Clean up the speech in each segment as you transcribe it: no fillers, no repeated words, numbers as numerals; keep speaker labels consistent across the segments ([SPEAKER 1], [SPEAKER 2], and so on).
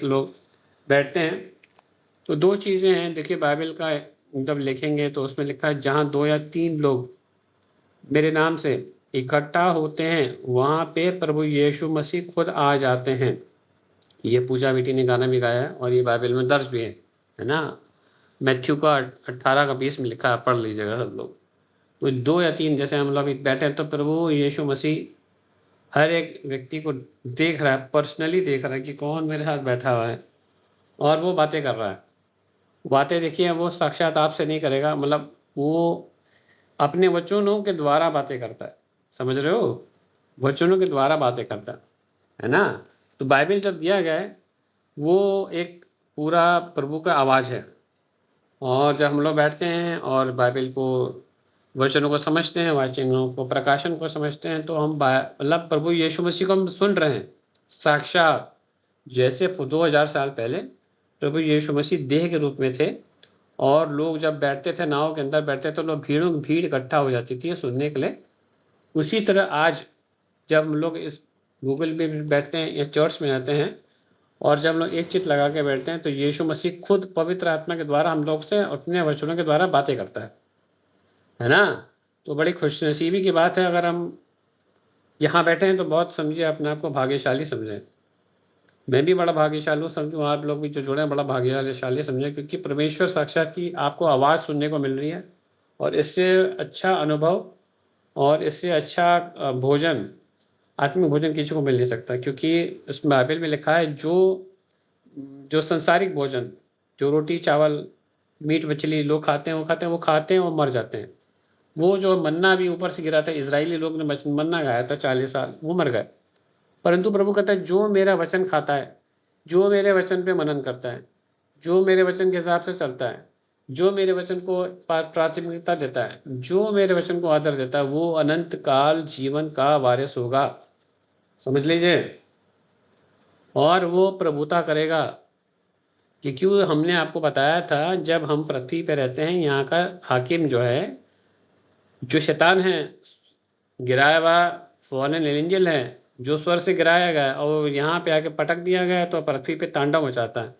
[SPEAKER 1] लोग बैठते हैं। तो 2 चीज़ें हैं, देखिए बाइबल का जब लिखेंगे तो उसमें लिखा है जहाँ 2 या 3 लोग मेरे नाम से इकट्ठा होते हैं, वहाँ पे प्रभु यीशु मसीह खुद आ जाते हैं। ये पूजा बेटी ने गाना भी गाया है और ये बाइबल में दर्ज भी है ना? मैथ्यू का 18 का 20 में लिखा है, पढ़ लीजिएगा सब लोग। तो 2 या 3 जैसे हम लोग बैठे हैं तो प्रभु यीशु मसीह हर एक व्यक्ति को देख रहा है, पर्सनली देख रहा है कि कौन मेरे साथ बैठा हुआ है और वो बातें कर रहा है। बातें देखिए वो साक्षात आपसे नहीं करेगा, मतलब वो अपने वचनों के द्वारा बातें करता है, समझ रहे हो? वचनों के द्वारा बातें करता है ना? तो बाइबल जब दिया गया है वो एक पूरा प्रभु का आवाज़ है। और जब हम लोग बैठते हैं और बाइबल को वचनों को समझते हैं, वचनों को प्रकाशन को समझते हैं, तो हम मतलब प्रभु यीशु मसीह को हम सुन रहे हैं साक्षात, जैसे 2000 साल पहले प्रभु यीशु मसीह देह के रूप में थे और लोग जब बैठते थे, नाव के अंदर बैठते थे, तो लोग भीड़ों भीड़ इकट्ठा हो जाती थी सुनने के लिए। उसी तरह आज जब हम लोग इस गूगल पे बैठते हैं या चर्च में जाते हैं और जब हम लोग एक चित्त लगा के बैठते हैं, तो यीशु मसीह खुद पवित्र आत्मा के द्वारा हम लोग से अपने वचनों के द्वारा बातें करता है ना? तो बड़ी खुशनसीबी की बात है अगर हम यहाँ बैठे हैं, तो बहुत समझिए अपने आप को भाग्यशाली समझें। मैं भी बड़ा भाग्यशाली हूँ, समझूँ आप लोग भी जो जुड़े हैं बड़ा भाग्यशाली समझें, क्योंकि परमेश्वर साक्षात की आपको आवाज़ सुनने को मिल रही है और इससे अच्छा अनुभव और इससे अच्छा भोजन, आत्मिक भोजन किसी को मिल नहीं सकता। क्योंकि इस बाइबल में लिखा है जो जो संसारिक भोजन, जो रोटी चावल मीट मछली लोग खाते हैं वो खाते हैं और मर जाते हैं। वो जो मन्ना भी ऊपर से गिरा था, इजरायली लोग ने मन्ना खाया था 40 साल, वो मर गए। परंतु प्रभु कहता है जो मेरा वचन खाता है, जो मेरे वचन पे मनन करता है, जो मेरे वचन के हिसाब से चलता है, जो मेरे वचन को प्राथमिकता देता है, जो मेरे वचन को आदर देता है, वो अनंत काल जीवन का वारिस होगा, समझ लीजिए। और वो प्रभुता करेगा। क्योंकि हमने आपको बताया था जब हम पृथ्वी पे रहते हैं, यहाँ का हाकिम जो है, जो शैतान है, गिराया हुआ फॉलन एंजल है, जो स्वर से गिराया गया और यहाँ पे आके पटक दिया गया, तो पृथ्वी पे तांडव मचाता है।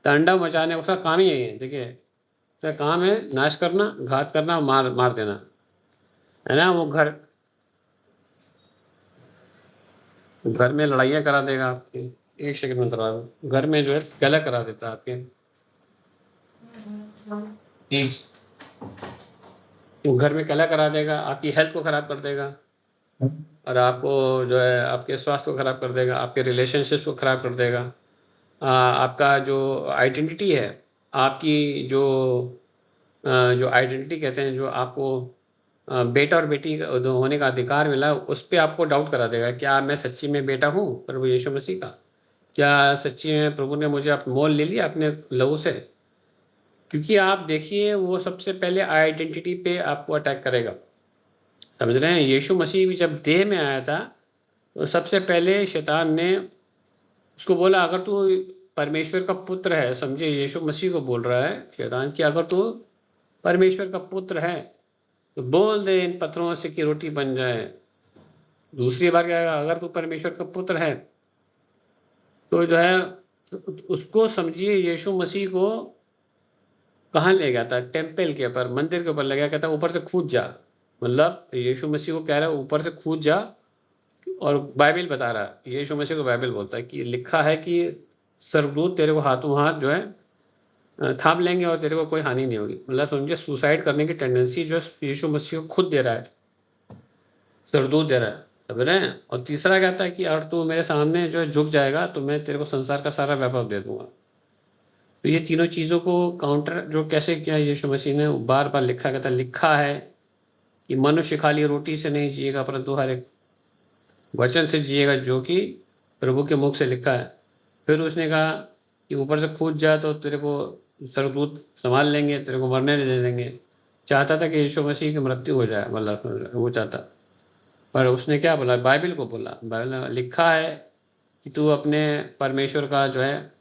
[SPEAKER 1] तांडव मचाने उसका काम ही यही है, देखिए उसका काम है नाश करना, घात करना, मार देना, है ना? वो घर में लड़ाइयाँ करा देगा आपके, एक सेकंड में करा, घर में जो है गला करा देता है आपके, घर में कला करा देगा, आपकी हेल्थ को ख़राब कर देगा और आपको जो है आपके स्वास्थ्य को ख़राब कर देगा, आपके रिलेशनशिप्स को ख़राब कर देगा। आपका जो आइडेंटिटी है, आपकी जो आइडेंटिटी कहते हैं, जो आपको बेटा और बेटी होने का अधिकार मिला, उस पे आपको डाउट करा देगा। क्या मैं सच्ची में बेटा हूँ प्रभु यीशु मसीह का? क्या सच्ची में प्रभु ने मुझे मोल ले लिया अपने लहू से? क्योंकि आप देखिए वो सबसे पहले आइडेंटिटी पे आपको अटैक करेगा, समझ रहे हैं? यीशु मसीह भी जब देह में आया था, तो सबसे पहले शैतान ने उसको बोला अगर तू परमेश्वर का पुत्र है, समझिए यीशु मसीह को बोल रहा है शैतान कि अगर तू परमेश्वर का पुत्र है तो बोल दे इन पत्थरों से कि रोटी बन जाए। दूसरी बार क्या कहा, अगर तू परमेश्वर का पुत्र है तो जो है उसको समझिए यीशु मसीह को कहाँ ले गया था? टेम्पल के ऊपर, मंदिर के ऊपर ले गया, कहता ऊपर से कूद जा। मतलब यीशु मसीह को कह रहा है ऊपर से कूद जा। और बाइबल बता रहा है, यीशु मसीह को बाइबल बोलता है कि लिखा है कि स्वर्गदूत तेरे को हाथों हाथ जो है थाम लेंगे और तेरे को कोई हानि नहीं होगी। मतलब समझिए सुसाइड करने की टेंडेंसी जो है यीशु मसीह को खुद दे रहा है, स्वर्गदूत दे रहा है, समझ रहे हैं? और तीसरा कहता है कि अगर तू मेरे सामने जो है झुक जाएगा तो मैं तेरे को संसार का सारा वैभव दे दूंगा। तो ये तीनों चीज़ों को काउंटर जो कैसे किया यीशु मसीह ने, बार बार लिखा, कहता लिखा है कि मनुष्य खाली रोटी से नहीं जिएगा परंतु हर एक वचन से जिएगा जो कि प्रभु के मुख से लिखा है। फिर उसने कहा कि ऊपर से कूद जा तो तेरे को स्वर्गदूत संभाल लेंगे, तेरे को मरने नहीं दे देंगे। चाहता था कि यीशु मसीह की मृत्यु हो जाए, मतलब वो चाहता। पर उसने क्या बोला? बाइबल को बोला, बाइबल में लिखा है कि तू अपने परमेश्वर का जो है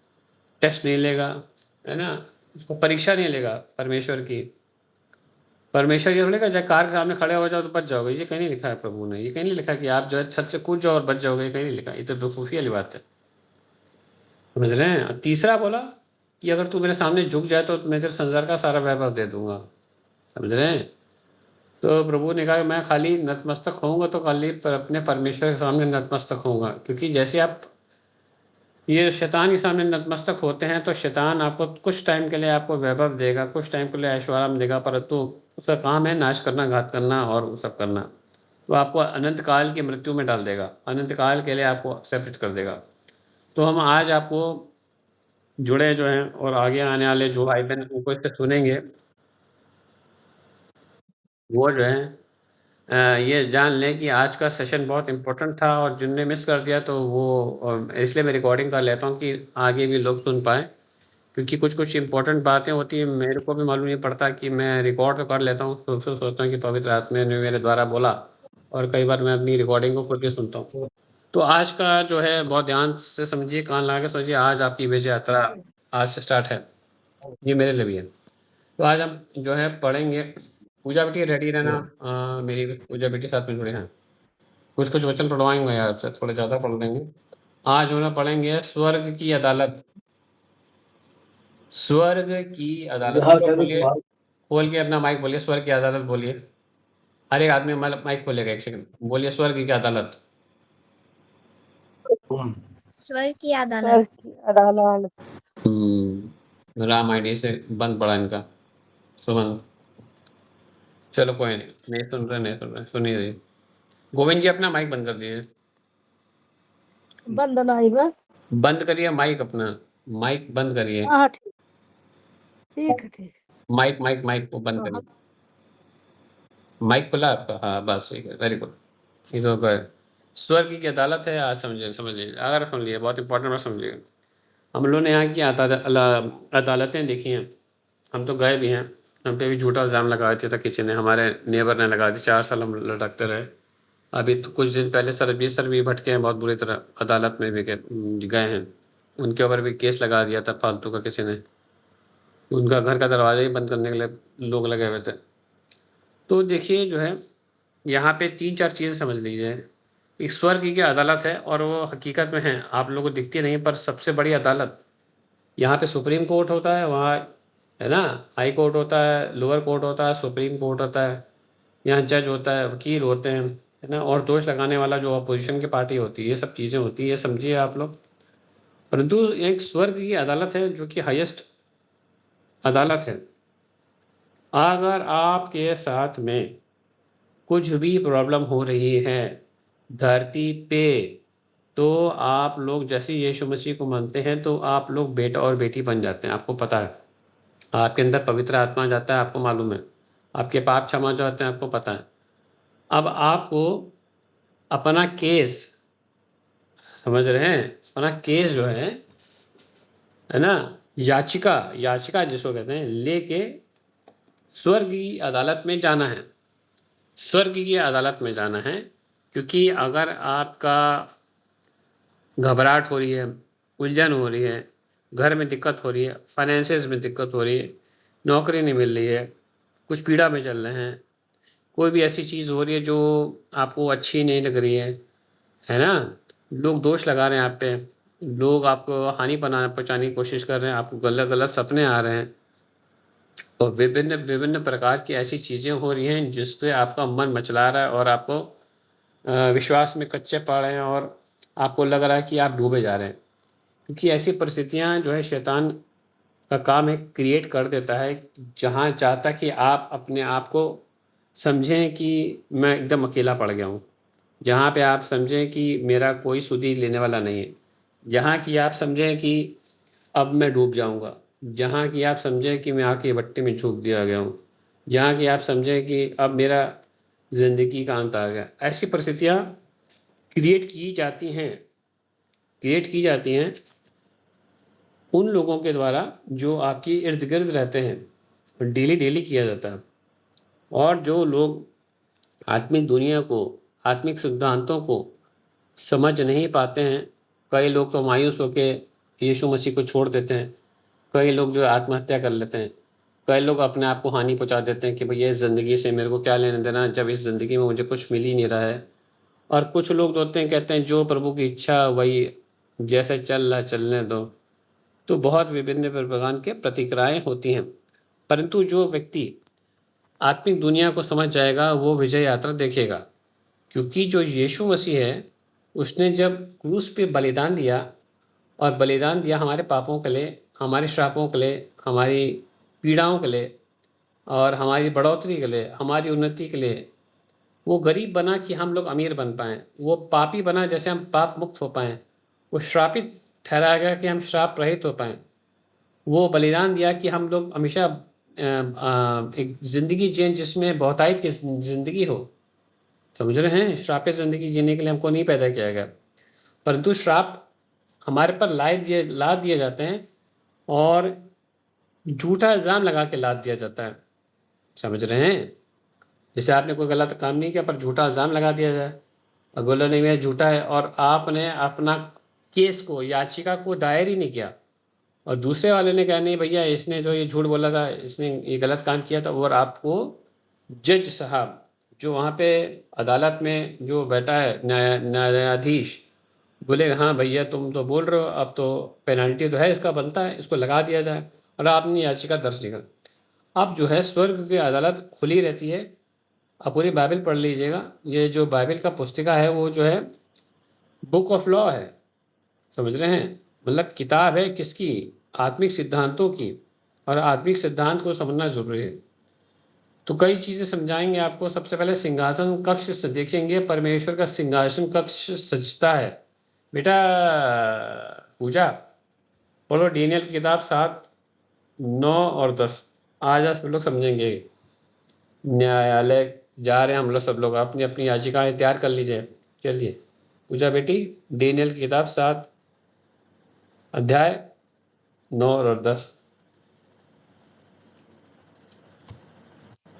[SPEAKER 1] टेस्ट नहीं लेगा, है ना? उसको परीक्षा नहीं लेगा परमेश्वर की। परमेश्वर ये बोलेगा जब कार के सामने खड़े हो जाओ तो बच जाओगे, ये कहीं नहीं लिखा है प्रभु ने। ये कहीं नहीं लिखा कि आप जो है छत से कूद जाओ और बच जाओगे, कहीं नहीं लिखा। ये तो बेवकूफ़ी वाली बात है। समझ रहे हैं? और तीसरा बोला कि अगर तू मेरे सामने झुक जाए तो मैं तेरे संसार का सारा वैभव दे दूंगा। समझ रहे हैं? तो प्रभु ने कहा कि मैं खाली नतमस्तक होऊंगा तो खाली अपने परमेश्वर के सामने नतमस्तक होऊंगा, क्योंकि जैसे आप ये शैतान के सामने नतमस्तक होते हैं तो शैतान आपको कुछ टाइम के लिए आपको वैभव देगा, कुछ टाइम के लिए ऐश्वर्य देगा, परंतु उसका काम है नाश करना, घात करना और वो सब करना। वो आपको अनंत काल की मृत्यु में डाल देगा, अनंत काल के लिए आपको सेपरेट कर देगा। तो हम आज आपको जुड़े जो हैं और आगे आने वाले जो भाई बहन उनको इससे सुनेंगे, वो जो है ये जान लें कि आज का सेशन बहुत इम्पोर्टेंट था, और जिनने मिस कर दिया तो वो इसलिए मैं रिकॉर्डिंग कर लेता हूँ कि आगे भी लोग सुन पाएँ। क्योंकि कुछ-कुछ इम्पोर्टेंट बातें होती हैं, मेरे को भी मालूम नहीं पड़ता कि मैं रिकॉर्ड तो कर लेता हूँ, फिर सोचता हूँ कि पवित्र आत्मा ने मेरे द्वारा बोला, और कई बार मैं अपनी रिकॉर्डिंग को खुद भी सुनता हूँ। तो आज का जो है बहुत ध्यान से समझिए, कान लगा के सोचिए, आज आपकी विजय यात्रा आज से स्टार्ट है। ये मेरे लिए भी है। तो आज हम जो है पढ़ेंगे, पूजा बेटी रेडी रहना, मेरी पूजा बेटी साथ में जुड़े हैं। कुछ-कुछ वचन पढ़वाऊँगा यार आपसे, थोड़े ज़्यादा पढ़ लेंगे। आज हम लोग पढ़ेंगे स्वर्ग की अदालत। स्वर्ग की अदालत, सब लोग बोलिए, खोल के अपना माइक बोलिए, स्वर्ग की अदालत बोलिए। हर एक आदमी माइक खोलेगा, 1 सेकंड बोलिए, स्वर्ग की अदालत।
[SPEAKER 2] स्वर्ग की अदालत।
[SPEAKER 1] राम आईडी से बंद पड़ा इनका, सुमन। चलो कोई नहीं सुन रहे, सुनिए जी। गोविंद जी अपना माइक बंद कर दीजिए।
[SPEAKER 2] बंद नहीं बस।
[SPEAKER 1] बंद करिए माइक अपना, माइक बंद करिए।
[SPEAKER 2] हाँ ठीक है।
[SPEAKER 1] माइक माइक माइक को बंद करिए। माइक खुला आपका? हाँ बस ठीक है, वेरी गुड। ये तो गए। स्वर्ग की अदालत है, आज समझिए, अगर सुन लिए, बहुत इंपॉर्टेंट बात समझिए। हम लोगों ने यहाँ की अदालतें देखी हैं, हम तो गए भी हैं, हम पे भी झूठा इल्ज़ाम लगा दिया था किसी ने, हमारे नेबर ने लगा दी, 4 साल हम लटकते रहे। अभी तो कुछ दिन पहले सरबजीत सर भी भटके हैं बहुत बुरी तरह, अदालत में भी गए हैं, उनके ऊपर भी केस लगा दिया था फालतू का किसी ने, उनका घर का दरवाज़ा ही बंद करने के लिए लोग लगे हुए थे। तो देखिए जो है, यहाँ पे 3-4 चीज़ें समझ लीजिए। एक स्वर्ग की अदालत है और वो हकीकत में है, आप लोगों को दिखती नहीं, पर सबसे बड़ी अदालत यहाँ पे सुप्रीम कोर्ट होता है, वहाँ है ना हाई कोर्ट होता है, लोअर कोर्ट होता है, सुप्रीम कोर्ट होता है, यहाँ जज होता है, वकील होते हैं, है ना, और दोष लगाने वाला जो अपोजिशन की पार्टी होती है, ये सब चीज़ें होती है, ये समझिए आप लोग। परंतु एक स्वर्ग की अदालत है जो कि हाईएस्ट अदालत है। अगर आपके साथ में कुछ भी प्रॉब्लम हो रही है धरती पे, तो आप लोग जैसे यीशु मसीह को मानते हैं तो आप लोग बेटा और बेटी बन जाते हैं, आपको पता है। आपके अंदर पवित्र आत्मा जाता है, आपको मालूम है। आपके पाप क्षमा हो जाते हैं, आपको पता है। अब आपको अपना केस, समझ रहे हैं, अपना केस जो है ना, याचिका जिसको कहते हैं, लेके स्वर्ग की अदालत में जाना है। स्वर्ग की अदालत में जाना है, क्योंकि अगर आपका घबराहट हो रही है, उलझन हो रही है, घर में दिक्कत हो रही है, फाइनेंसेस में दिक्कत हो रही है, नौकरी नहीं मिल रही है, कुछ पीड़ा में चल रहे हैं, कोई भी ऐसी चीज़ हो रही है जो आपको अच्छी नहीं लग रही है ना, लोग दोष लगा रहे हैं आप पे, लोग आपको हानि पहुँचाने की कोशिश कर रहे हैं, आपको गलत सपने आ रहे हैं, और विभिन्न विभिन्न प्रकार की ऐसी चीज़ें हो रही हैं जिससे आपका मन मचला रहा है, और आपको विश्वास में कच्चे पड़ रहे हैं, और आपको लग रहा है कि आप डूबे जा रहे हैं। क्योंकि ऐसी परिस्थितियाँ जो है शैतान का काम है, क्रिएट कर देता है, जहाँ चाहता कि आप अपने आप को समझें कि मैं एकदम अकेला पड़ गया हूँ। जहाँ पे आप समझें कि मेरा कोई सुधि लेने वाला नहीं है। जहाँ कि आप समझें कि अब मैं डूब जाऊँगा। जहाँ कि आप समझें कि मैं आग की भट्टी में झोंक दिया गया हूँ। जहाँ कि आप समझें कि अब मेरा ज़िंदगी का अंत आ गया। ऐसी परिस्थितियाँ क्रिएट की जाती हैं उन लोगों के द्वारा जो आपके इर्द-गिर्द रहते हैं। डेली किया जाता है। और जो लोग आत्मिक दुनिया को, आत्मिक सिद्धांतों को समझ नहीं पाते हैं, कई लोग तो मायूस होके यीशु मसीह को छोड़ देते हैं, कई लोग जो है आत्महत्या कर लेते हैं, कई लोग अपने आप को हानि पहुंचा देते हैं कि भैया इस ज़िंदगी से मेरे को क्या लेना देना जब इस ज़िंदगी में मुझे कुछ मिल ही नहीं रहा है। और कुछ लोग तो होते हैं, कहते हैं जो प्रभु की इच्छा वही, जैसे चल रहा चलने दो, तो बहुत विभिन्न प्रकार के प्रतिक्रियाएं होती हैं, परंतु जो व्यक्ति आत्मिक दुनिया को समझ जाएगा वो विजय यात्रा देखेगा, क्योंकि जो यीशु मसीह है उसने जब क्रूस पे बलिदान दिया, और बलिदान दिया हमारे पापों के लिए, हमारे श्रापों के लिए, हमारी पीड़ाओं के लिए और हमारी बढ़ोतरी के लिए, हमारी उन्नति के लिए। वो गरीब बना कि हम लोग अमीर बन पाएँ, वो पापी बना जैसे हम पाप मुक्त हो पाएँ, वो श्रापित ठहराया गया कि हम श्राप रहित हो पाएँ। वो बलिदान दिया कि हम लोग हमेशा एक ज़िंदगी जिएँ जिसमें बहुतायत की ज़िंदगी हो। समझ रहे हैं? श्रापित ज़िंदगी जीने के लिए हमको नहीं पैदा किया गया, परंतु श्राप हमारे पर लाद दिए जाते हैं और झूठा इल्ज़ाम लगा के लाद दिया जाता है। समझ रहे हैं? जैसे आपने कोई गलत काम नहीं किया पर झूठा इल्ज़ाम लगा दिया जाए और बोला नहीं भैया झूठा है, और आपने अपना केस को, याचिका को दायर ही नहीं किया, और दूसरे वाले ने कहा नहीं भैया इसने जो ये झूठ बोला था, इसने ये गलत काम किया था, और आपको जज साहब जो वहाँ पे अदालत में जो बैठा है न्यायाधीश बोले हाँ भैया तुम तो बोल रहे हो, अब तो पेनल्टी तो है, इसका बनता है, इसको लगा दिया जाए, और आपने याचिका दर्ज नहीं कर। अब जो है स्वर्ग की अदालत खुली रहती है। आप पूरी बाइबल पढ़ लीजिएगा, ये जो बाइबल का पुस्तिका है वो जो है बुक ऑफ लॉ है। समझ रहे हैं? मतलब किताब है किसकी? आत्मिक सिद्धांतों की, और आत्मिक सिद्धांत को समझना जरूरी है। तो कई चीज़ें समझाएंगे आपको। सबसे पहले सिंहासन कक्ष से देखेंगे, परमेश्वर का सिंहासन कक्ष सजता है। बेटा पूजा पढ़ो डैनियल की किताब 7, 9 और 10। आज हम लोग समझेंगे। न्यायालय जा रहे हैं हम लोग, सब लोग अपनी अपनी याचिकाएं तैयार कर लीजिए। चलिए पूजा बेटी, डैनियल की किताब 7 अध्याय 9 और 10।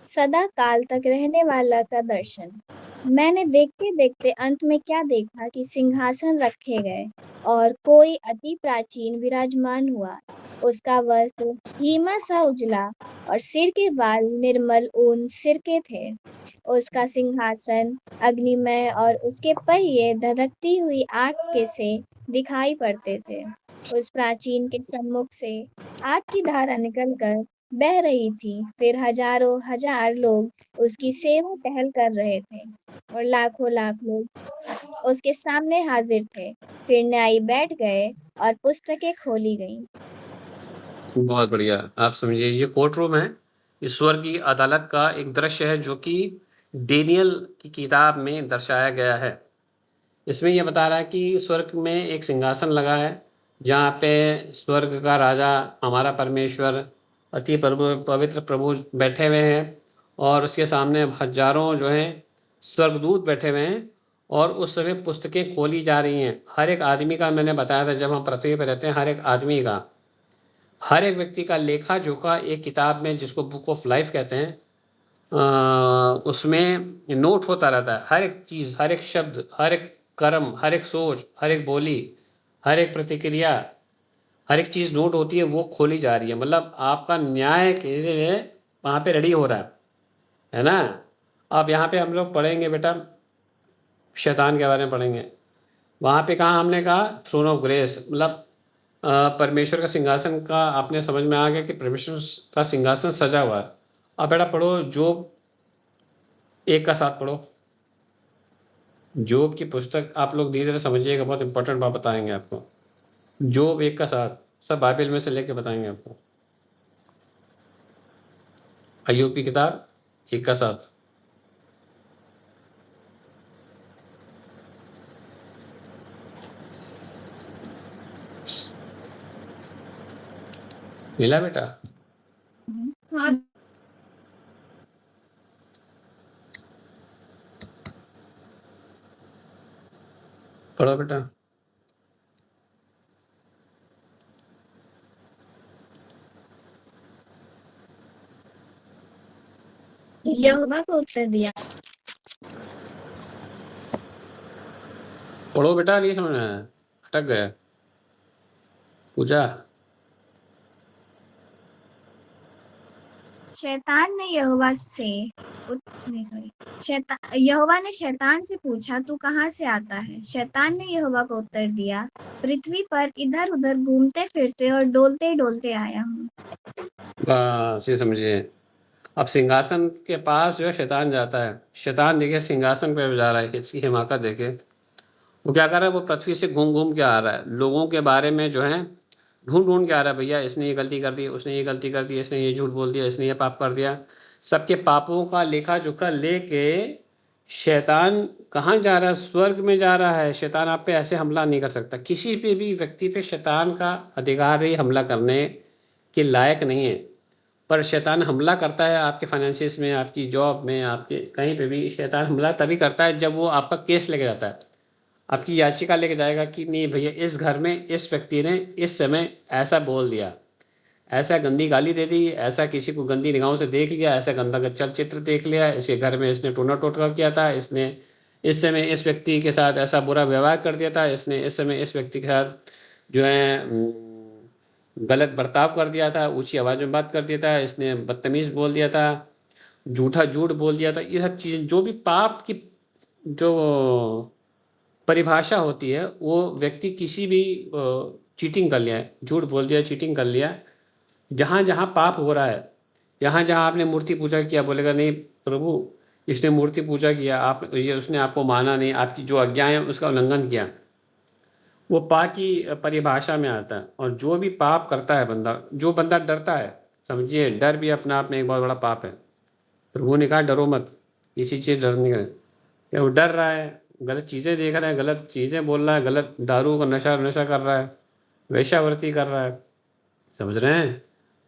[SPEAKER 2] सदा काल तक रहने वाला का दर्शन। मैंने देखते देखते अंत में क्या देखा कि सिंहासन रखे गए और कोई अति प्राचीन विराजमान हुआ। उसका वस्त्र हिमा सा उजला और सिर के बाल निर्मल ऊन सिर के थे। उसका सिंहासन अग्निमय और उसके पहिए धधकती हुई आग के से दिखाई पड़ते थे। उस प्राचीन के सम्मुख से आग की धारा निकलकर बह रही थी। फिर हजारों हजार लोग उसकी सेवा टहल कर रहे थे और लाखों लाख लोग उसके सामने हाजिर थे। फिर न्यायी बैठ गए और पुस्तकें खोली गईं।
[SPEAKER 1] बहुत बढ़िया। आप समझिए ये कोर्ट रूम है, ईश्वर की अदालत का एक दृश्य है जो कि डेनियल की किताब में दर्शाया गया है। इसमें यह बता रहा है कि स्वर्ग में एक सिंहासन लगा है जहाँ पे स्वर्ग का राजा हमारा परमेश्वर अति प्रभु पवित्र प्रभु बैठे हुए हैं, और उसके सामने हजारों जो हैं स्वर्गदूत बैठे हुए हैं, और उस समय पुस्तकें खोली जा रही हैं। हर एक आदमी का, मैंने बताया था जब हम पृथ्वी पर रहते हैं, हर एक आदमी का, हर एक व्यक्ति का लेखा जोखा एक किताब में, जिसको बुक ऑफ लाइफ कहते हैं, उसमें नोट होता रहता है। हर एक चीज़, हर एक शब्द, हर एक कर्म, हर एक सोच, हर एक बोली, हर एक प्रतिक्रिया, हर एक चीज़ नोट होती है, वो खोली जा रही है। मतलब आपका न्याय के लिए वहाँ पे रेडी हो रहा है ना? अब यहाँ पे हम लोग पढ़ेंगे बेटा, शैतान के बारे में पढ़ेंगे। वहाँ पे कहा हमने कहा थ्रोन ऑफ ग्रेस, मतलब परमेश्वर का सिंहासन का आपने समझ में आ गया कि परमेश्वर का सिंहासन सजा हुआ है। अब बेटा पढ़ो जोब 1 का 7 पढ़ो। जोब की पुस्तक आप लोग धीरे धीरे समझिएगा, बहुत इंपॉर्टेंट बात बताएंगे आपको। जोब 1 का 7 सब बाइबल में से लेके बताएंगे आपको। अय्यूब की किताब 1 का 7। मिला बेटा?
[SPEAKER 2] हाँ।
[SPEAKER 1] पढ़ो बेटा।
[SPEAKER 2] यहोवा को उत्तर दिया।
[SPEAKER 1] पढ़ो बेटा, नहीं समझ में आया, अटक गया पूजा।
[SPEAKER 2] शैतान ने यहोवा से नहीं सॉरी यहोवा ने शैतान से पूछा, तू कहाँ से आता है? शैतान ने यहोवा को उत्तर दिया, पृथ्वी पर इधर उधर घूमते फिरते और डोलते डोलते आया हूँ।
[SPEAKER 1] बस ये समझिए। अब सिंहासन के पास जो है शैतान जाता है। शैतान देखिए सिंहासन पे जा रहा है, इसकी हिमाकत देखिए। वो क्या कर रहा है, वो पृथ्वी से घूम घूम के आ रहा है, लोगों के बारे में जो है ढूंढ ढूंढ के आ रहा है। भैया इसने ये गलती कर दी, उसने ये गलती कर दी, इसने ये झूठ बोल दिया, इसने ये पाप कर दिया। सबके पापों का लेखा जोखा लेके शैतान कहाँ जा रहा है? स्वर्ग में जा रहा है। शैतान आप पे ऐसे हमला नहीं कर सकता। किसी पे भी व्यक्ति पे शैतान का अधिकार ही हमला करने के लायक नहीं है। पर शैतान हमला करता है आपके फाइनेंसिस में, आपकी जॉब में, आपके कहीं पे भी शैतान हमला तभी करता है जब वो आपका केस लेके जाता है, आपकी याचिका लेके जाएगा कि नहीं भैया इस घर में इस व्यक्ति ने इस समय ऐसा बोल दिया, ऐसा गंदी गाली दे दी, ऐसा किसी को गंदी निगाहों से देख लिया, ऐसा गंदा चलचित्र देख लिया, इसके घर में इसने टोना टोटका किया था, इसने इस समय इस व्यक्ति के साथ ऐसा बुरा व्यवहार कर दिया था, इसने इस समय इस व्यक्ति के साथ जो है गलत बर्ताव कर दिया था, ऊंची आवाज़ में बात कर दिया था, इसने बदतमीज़ बोल दिया था, झूठा झूठ बोल दिया था। ये सब चीज़ें जो भी पाप की जो परिभाषा होती है, वो व्यक्ति किसी भी चीटिंग कर लिया है, झूठ बोल दिया, चीटिंग कर लिया, जहाँ जहाँ पाप हो रहा है, जहाँ जहाँ आपने मूर्ति पूजा किया, बोलेगा नहीं प्रभु इसने मूर्ति पूजा किया, आप ये उसने आपको माना नहीं, आपकी जो आज्ञाएं हैं उसका उल्लंघन किया, वो पाप की परिभाषा में आता है। और जो भी पाप करता है बंदा, जो बंदा डरता है, समझिए डर भी अपने आप में एक बहुत बड़ा पाप है। प्रभु ने कहा डरो मत, किसी चीज़ डर नहीं करें। क्या वो डर रहा है, गलत चीज़ें देख रहा है, गलत चीज़ें बोल रहा है, गलत दारू का नशा नशा कर रहा है, वेश्यावृत्ति कर रहा है, समझ रहे हैं?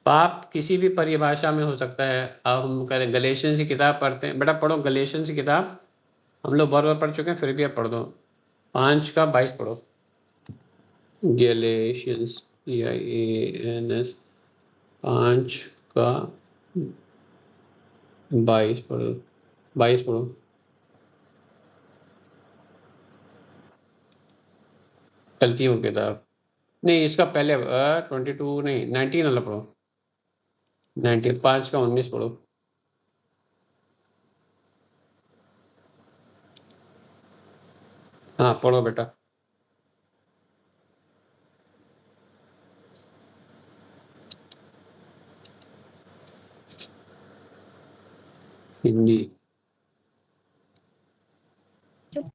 [SPEAKER 1] पाप किसी भी परिभाषा में हो सकता है। अब हम कह रहे गलेशियंस की किताब पढ़ते हैं, बेटा पढ़ो गलेशियंस की किताब, हम लोग बहुत बार पढ़ चुके हैं, फिर भी आप पढ़ दो। 5:22 पढ़ो, गलेशियंस GIANS 5:22 पढ़ो, 22 पढ़ो। चलती हो किताब नहीं, इसका पहले 22 नहीं 19 वाला पढ़ो, 19 5:19 पढ़ो। हाँ पढ़ो बेटा। हिंदी
[SPEAKER 2] चुप।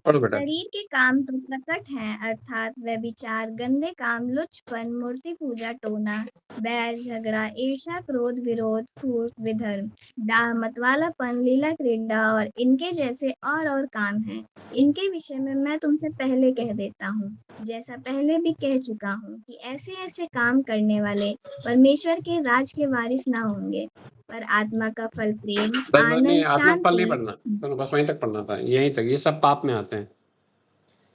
[SPEAKER 1] पढ़ो बेटा।
[SPEAKER 2] शरीर के काम तो प्रकट हैं, अर्थात व्यभिचार, गंदे काम, लुच्चपन, मूर्ति पूजा, टोना, बैर, झगड़ा, ईर्ष्या, क्रोध, विरोध, फूट, विधर्म, डाह, मतवालापन, लीला क्रीड़ा और इनके जैसे और काम हैं। इनके विषय में मैं तुमसे पहले कह देता हूँ, जैसा पहले भी कह चुका हूँ, कि ऐसे ऐसे काम करने वाले परमेश्वर के राज के वारिस ना होंगे। पर आत्मा का फल प्रेम,
[SPEAKER 1] बस नहीं,
[SPEAKER 2] आनंद,
[SPEAKER 1] आत्मा का फल नहीं
[SPEAKER 2] शांति।
[SPEAKER 1] पढ़ना, तो बस वहीं तक पढ़ना था, यहीं तक। ये सब पाप में आते हैं,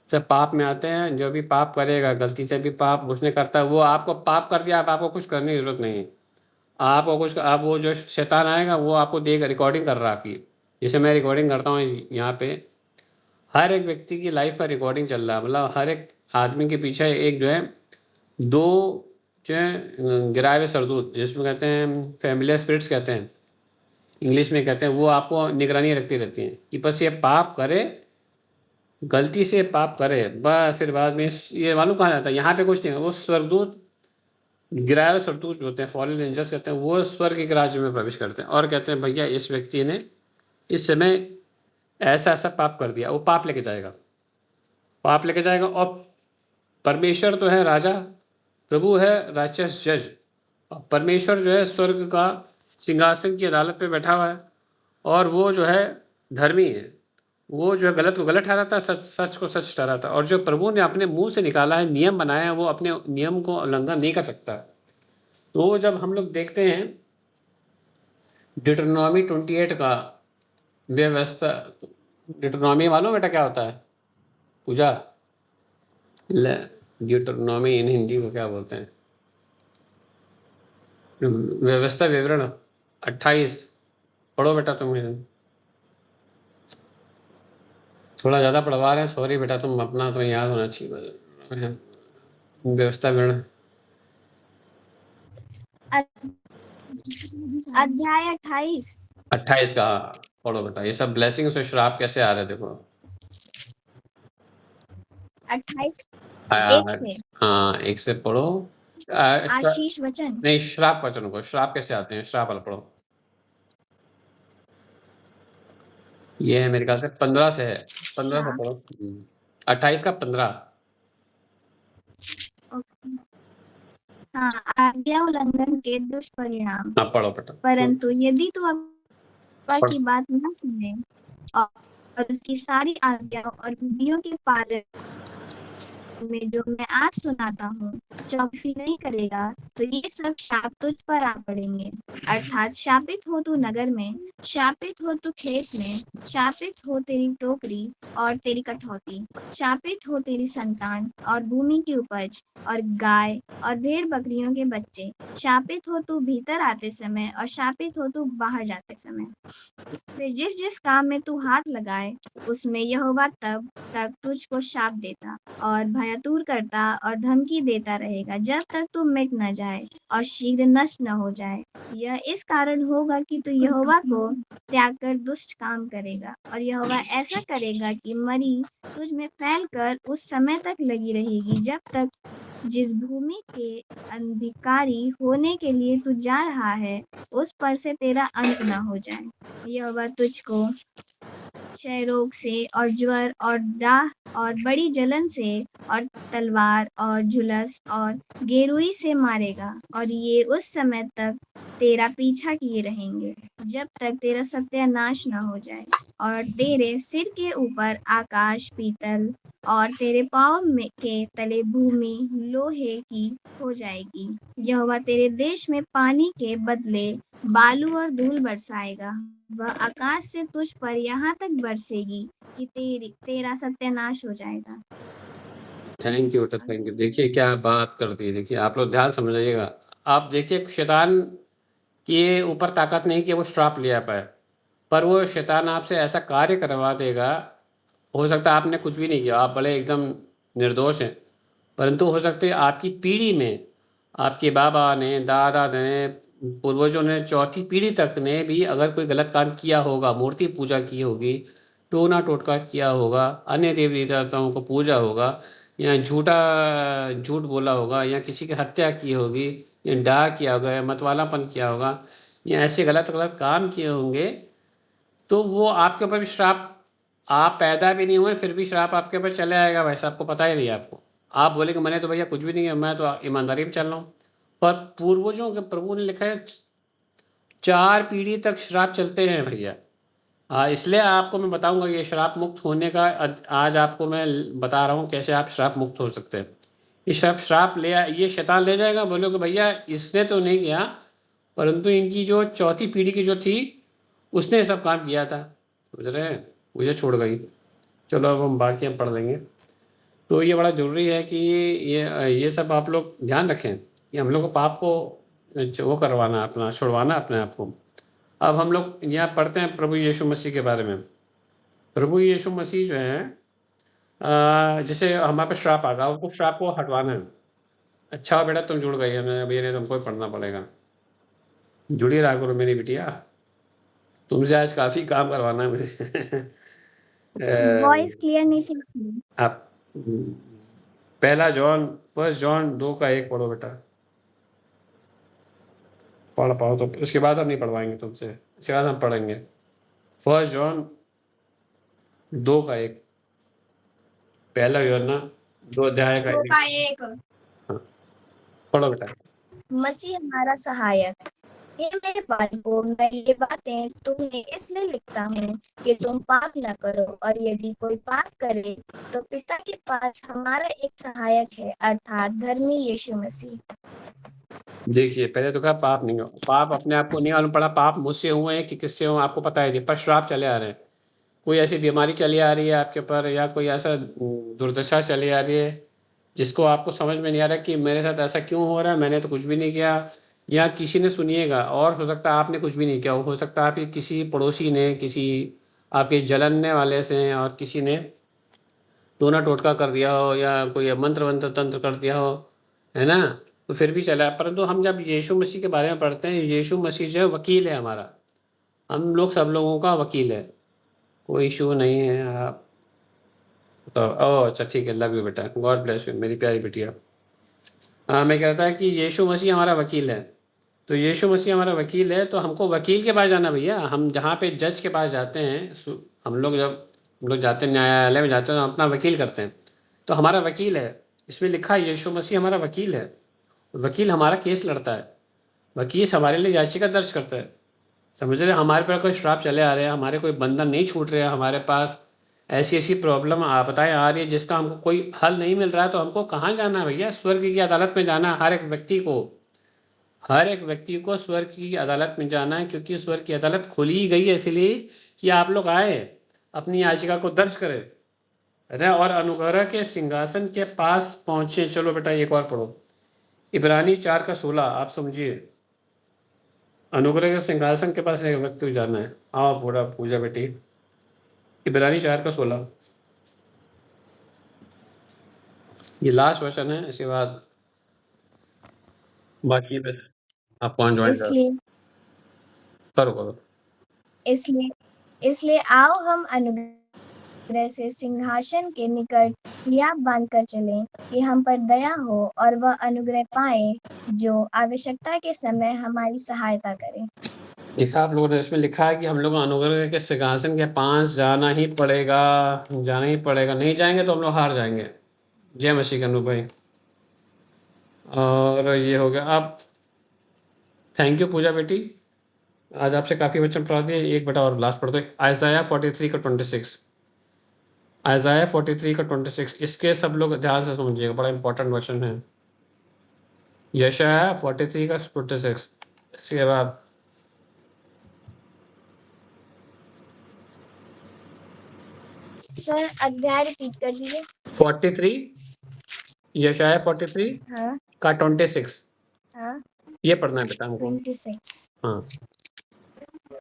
[SPEAKER 1] सब पाप में आते हैं। जो भी पाप करेगा, गलती से भी पाप उसने करता है, वो आपको पाप कर दिया, आप आपको कुछ करने की जरूरत नहीं है। आपको कुछ, आप वो जो शैतान आएगा वो आपको देगा, रिकॉर्डिंग कर रहा है आपकी। जैसे मैं रिकॉर्डिंग करता हूँ यहाँ पे, हर एक व्यक्ति की लाइफ का रिकॉर्डिंग चल रहा है। मतलब हर एक आदमी के पीछे एक जो है, दो जो है गिराए हुए सरदूत, जिसमें कहते हैं फैमिलियर स्पिरिट्स कहते हैं, इंग्लिश में कहते हैं, वो आपको निगरानी रखती रहती हैं कि बस ये पाप करे, गलती से पाप करे, बस फिर बाद में ये मालूम कहाँ जाता है, यहाँ पे कुछ नहीं है। वो स्वर्गदूत, गिराए हुए सरदूत जो होते हैं, फॉरेन एंजल्स कहते हैं, वो स्वर्ग के राज्य में प्रवेश करते हैं और कहते हैं भैया इस व्यक्ति ने इस समय ऐसा ऐसा पाप कर दिया। वो पाप लेके जाएगा, पाप लेके जाएगा। और परमेश्वर तो है राजा, प्रभु है राक्षस जज, और परमेश्वर जो है स्वर्ग का सिंहासन की अदालत पे बैठा हुआ है, और वो जो है धर्मी है। वो जो है गलत को गलत ठहराता है, सच सच को सच ठहराता है। और जो प्रभु ने अपने मुंह से निकाला है, नियम बनाया है, वो अपने नियम को उल्लंघन नहीं कर सकता। तो जब हम लोग देखते हैं डिट्रोनॉमी 28 का व्यवस्था, डिट्रोनॉमी मालूम बेटा क्या होता है? पूजा डिट्रोनॉमी इन हिंदी को क्या बोलते हैं? व्यवस्था विवरण 28 पढ़ो बेटा। तुम थोड़ा ज़्यादा पढ़वा रहे हैं, सॉरी बेटा, तुम अपना तो याद होना चाहिए। व्यवस्था विवरण
[SPEAKER 2] अध्याय 28।
[SPEAKER 1] 28 का, हाँ, पढ़ो बेटा। ये सब ब्लेसिंग्स और श्राप कैसे आ रहे देखो।
[SPEAKER 2] 28
[SPEAKER 1] हाँ
[SPEAKER 2] 1 से
[SPEAKER 1] हाँ, 1 से पढ़ो।
[SPEAKER 2] आशीष वचन।
[SPEAKER 1] नहीं, श्राप वचन को, श्राप कैसे आते हैं, श्राप वाला पढ़ो। ये है मेरे ख्याल से 15 से है, 15 से पढ़ो। 28 का 15।
[SPEAKER 2] ओके। हाँ, आज्ञा उल्लंघन के दुष्परिणाम।
[SPEAKER 1] हाँ, पढ़ो बेटा।
[SPEAKER 2] परंतु यदि तू अब्बा
[SPEAKER 1] पढ़-
[SPEAKER 2] की बात न सुने और उसकी सारी आज्ञाओं और विधियों के पालन में जो मैं आज सुनाता हूँ चौकसी नहीं करेगा, तो ये सब शाप तुझ पर आ पड़ेंगे। अर्थात शापित हो तू नगर में, शापित हो तू खेत में, शापित हो तेरी टोकरी और तेरी कठौती, शापित हो तेरी संतान और भूमि की उपज और गाय और भेड़ बकरियों के बच्चे, शापित हो तू भीतर आते समय और शापित हो तू बाहर जाते समय। फिर जिस जिस काम में तू हाथ लगाए उसमें यहोवा तब तक तुझको शाप देता और भयातुर करता और धमकी देता रहेगा, जब तक तू मिट न जाए और शीघ्र नष्ट न हो जाए। यह इस कारण होगा कि तू यहोवा को त्याग कर दुष्ट काम करेगा, और यहोवा ऐसा करेगा कि मरी तुझ में फैल कर उस समय तक लगी रहेगी जब तक जिस भूमि के अधिकारी होने के लिए तू जा रहा है उस पर से तेरा अंत न हो जाए। यहोवा तुझको क्षय रोग से और ज्वर और दाह और बड़ी जलन से और तलवार और झुलस और गेरुई से मारेगा, और ये उस समय तक तेरा पीछा किए रहेंगे जब तक तेरा सत्यानाश न हो जाए, और तेरे सिर के ऊपर आकाश पीतल और तेरे पाँव में के तले भूमि लोहे की हो जाएगी। यहोवा तेरे देश में पानी के बदले बालू और धूल बरसाएगा, वह आकाश से तुझ पर यहाँ तक बरसेगी कि तेरा सत्यानाश हो जाएगा।
[SPEAKER 1] थैंक यू बेटा, थैंक यू। देखिए क्या बात कर दी। देखिए आप लोग ध्यान समझिएगा। आप देखिए शैतान के ऊपर ताकत नहीं कि वो श्राप ले आ पाए, पर वो शैतान आपसे ऐसा कार्य करवा देगा। हो सकता है आपने कुछ भी नहीं किया, आप बड़े एकदम निर्दोष हैं, परंतु हो सकते है आपकी पीढ़ी में आपके बाबा ने, दादा ने, पूर्वजों ने, चौथी पीढ़ी तक ने भी अगर कोई गलत काम किया होगा, मूर्ति पूजा की होगी, टोना टोटका किया होगा, अन्य देवी देवताओं को पूजा होगा, या झूठ बोला होगा, या किसी की हत्या की होगी, या डाह किया होगा, या मतवालापन किया होगा, या ऐसे गलत गलत काम किए होंगे, तो वो आपके ऊपर भी श्राप, आप पैदा भी नहीं हुए फिर भी श्राप आपके ऊपर चले आएगा। वैसे आपको पता ही नहीं है। आपको आप बोले कि मैंने तो भैया कुछ भी नहीं किया, मैं तो ईमानदारी में चल रहा हूँ, पर पूर्वजों के प्रभु ने लिखा है 4 पीढ़ी तक श्राप चलते हैं भैया। इसलिए आपको मैं बताऊंगा ये श्राप मुक्त होने का। आज आपको मैं बता रहा हूँ कैसे आप श्राप मुक्त हो सकते हैं। ये श्राप ये शैतान ले जाएगा, बोलोगे भैया इसने तो नहीं किया, परंतु इनकी जो चौथी पीढ़ी की जो थी उसने ये सब काम किया था, समझ रहे हैं, मुझे छोड़ गई। चलो अब हम बाकी हम पढ़ लेंगे। तो ये बड़ा ज़रूरी है कि ये सब आप लोग ध्यान रखें कि हम लोग को पाप को वो करवाना, अपना छुड़वाना अपने आप को। अब हम लोग यहाँ पढ़ते हैं प्रभु यीशु मसीह के बारे में। प्रभु यीशु मसीह जो है, जैसे हमारे पे श्राप आ गया, उसको श्राप को हटवाना है। अच्छा बेटा तुम जुड़ गई है, मैं अभी नहीं, तुमको ही पढ़ना पड़ेगा। जुड़ी रहा करो मेरी बिटिया, तुमसे आज काफ़ी काम करवाना है मुझे।
[SPEAKER 2] वॉइस क्लियर नहीं थी इसलिए।
[SPEAKER 1] आप पहला जॉन, 1 जॉन 2 का 1 पढ़ो बेटा। पढ़ पाओ तो उसके बाद हम नहीं पढ़वाएंगे तुमसे, उसके बाद हम पढ़ेंगे। 1 जॉन 2 का 1, पहला यूहन्ना 2 अध्याय का
[SPEAKER 2] 2
[SPEAKER 1] 1।
[SPEAKER 2] का 1।
[SPEAKER 1] हाँ, पढ़ो बेटा।
[SPEAKER 2] मसीह हमारा सहायक। हे मेरे बालकों, मैं ये बातें तुम्हें इसलिए लिखता हूँ कि तुम पाप न करो, और यदि कोई पाप करे तो पिता के पास हमारा एक सहायक है, अर्थात धर्मी यीशु मसीह।
[SPEAKER 1] देखिए पहले तो कहा पाप नहीं हो, पाप अपने आप को नहीं मालूम पड़ा, पाप मुझसे हुए हैं कि किससे हुए आपको पता ही नहीं, पर श्राप चले आ रहे हैं। कोई ऐसी बीमारी चली आ रही है आपके ऊपर, या कोई ऐसा दुर्दशा चली आ रही है जिसको आपको समझ में नहीं आ रहा कि मेरे साथ ऐसा क्यों हो रहा है, मैंने तो कुछ भी नहीं किया। या किसी ने, सुनिएगा, और हो सकता है आपने कुछ भी नहीं किया, हो सकता है आपके किसी पड़ोसी ने, किसी आपके जलने वाले से, और किसी ने टोना टोटका कर दिया हो, या कोई मंत्र वंत्र तंत्र कर दिया हो, है ना, तो फिर भी चला। परंतु हम जब यीशु मसीह के बारे में पढ़ते हैं, यीशु मसीह जो है वकील है हमारा, हम लोग सब लोगों का वकील है, कोई इशू नहीं है। आप तो ओह अच्छा ठीक है, लव यू बेटा, गॉड ब्लेस यू मेरी प्यारी बिटिया। हाँ, मैं कह रहा था कि यीशु मसीह हमारा वकील है। तो यीशु मसीह हमारा वकील है, तो हमको वकील के पास जाना भैया। हम जहाँ पे जज के पास जाते हैं, हम लोग जाते हैं न्यायालय में जाते हैं, तो हम अपना वकील करते हैं। तो हमारा वकील है, इसमें लिखा है यीशु मसीह हमारा वकील है। वकील हमारा केस लड़ता है, वकील हमारे लिए याचिका दर्ज करता है। समझ रहे, हमारे पर कोई श्राप चले आ रहे हैं, हमारे कोई बंधन नहीं छूट रहे हैं, हमारे पास ऐसी ऐसी प्रॉब्लम आपदाएं आ रही है जिसका हमको कोई हल नहीं मिल रहा है, तो हमको कहाँ जाना है भैया? स्वर्ग की अदालत में जाना है। हर एक व्यक्ति को स्वर्ग की अदालत में जाना है, क्योंकि स्वर्ग की अदालत खोली ही गई है इसलिए कि आप लोग आए, अपनी याचिका को दर्ज करें, अरे और अनुग्रह के सिंहासन के पास पहुंचे। चलो बेटा एक और पढ़ो, इब्रानी 4:16। आप समझिए, अनुग्रह के सिंहासन के पास एक व्यक्ति को जाना है। आओ पूरा पूजा बेटी, इब्रानी 4:16, ये लास्ट वचन है, इसके बाद बाकी पे आप कौन ज्वाइन कर
[SPEAKER 2] इसलिए
[SPEAKER 1] करो करो।
[SPEAKER 2] इसलिए इसलिए आओ हम अनुग्रह से सिंहासन के निकट हियाब बांधकर चलें कि हम पर दया हो और वह अनुग्रह पाए जो आवश्यकता के समय हमारी सहायता करे।
[SPEAKER 1] देखा आप लोगों ने, इसमें लिखा है कि हम लोग अनुग्रह के सिंहासन के पास जाना ही पड़ेगा, जाना ही पड़ेगा। नहीं जाएंगे तो हम लोग हार जाएंगे। जय मसीह के अनु भाई। और ये हो गया। अब थैंक यू पूजा बेटी, आज आपसे काफ़ी वचन पढ़ा दिए। एक बेटा और लास्ट पढ़ दो, आइज़ाया 43:26। आइज़ाया 43:26, इसके सब लोग ध्यान से समझिएगा, बड़ा इंपॉर्टेंट वचन है। यशाया 43:26, इसके बाद
[SPEAKER 2] सर अध्याय रिपीट कर दीजिए।
[SPEAKER 1] 43, यशाया 43
[SPEAKER 2] हाँ
[SPEAKER 1] का 26,
[SPEAKER 2] हाँ
[SPEAKER 1] ये पढ़ना है बेटा हमको।
[SPEAKER 2] 26।
[SPEAKER 1] हाँ,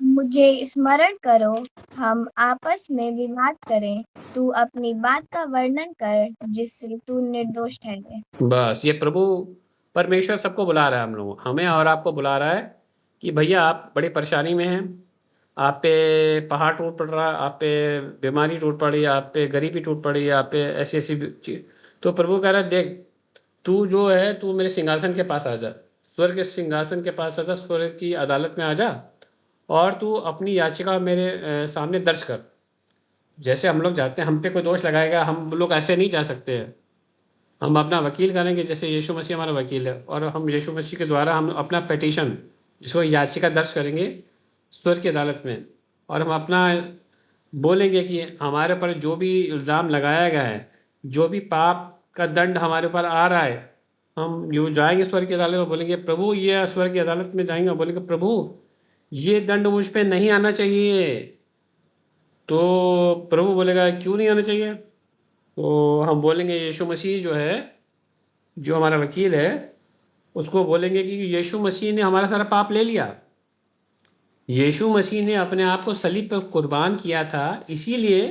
[SPEAKER 2] मुझे स्मरण करो, हम आपस में विवाद करें, तू अपनी बात का वर्णन कर जिससे तू निर्दोष ठहरे।
[SPEAKER 1] बस ये प्रभु परमेश्वर सबको बुला रहा है, हम लोग हमें और आपको बुला रहा है कि भैया आप बड़ी परेशानी में हैं, आप पे पहाड़ टूट पड़ रहा है, आप पे बीमारी टूट पड़ी, आप पे गरीबी टूट पड़ी, आप पे ऐसी ऐसी चीज। तो प्रभु कह रहा है, देख तू जो है, तू मेरे सिंहासन के पास आ जा, स्वर्ग के सिंहासन के पास आ जा, स्वर्ग की अदालत में आ जा, और तू अपनी याचिका मेरे सामने दर्ज कर। जैसे हम लोग जाते हैं, हम पे कोई दोष लगाएगा, हम लोग ऐसे नहीं जा सकते हैं। हम अपना वकील करेंगे, जैसे यीशु मसीह हमारा वकील है, और हम यीशु मसीह के द्वारा हम अपना पिटीशन, जिसको याचिका दर्ज करेंगे स्वर्ग की अदालत में, और हम अपना बोलेंगे कि हमारे पर जो भी इल्ज़ाम लगाया गया है, जो भी पाप का दंड हमारे ऊपर आ रहा है, हम यूँ जाएंगे स्वर्ग की अदालत में, बोलेंगे प्रभु, ये स्वर्ग की अदालत में जाएंगे, बोलेंगे प्रभु ये दंड मुझ पे नहीं आना चाहिए। तो प्रभु बोलेगा क्यों नहीं आना चाहिए? तो हम बोलेंगे यीशु मसीह जो है, जो हमारा वकील है, उसको बोलेंगे कि यीशु मसीह ने हमारा सारा पाप ले लिया। यीशु मसीह ने अपने आप को सलीब पर कुर्बान किया था, इसीलिए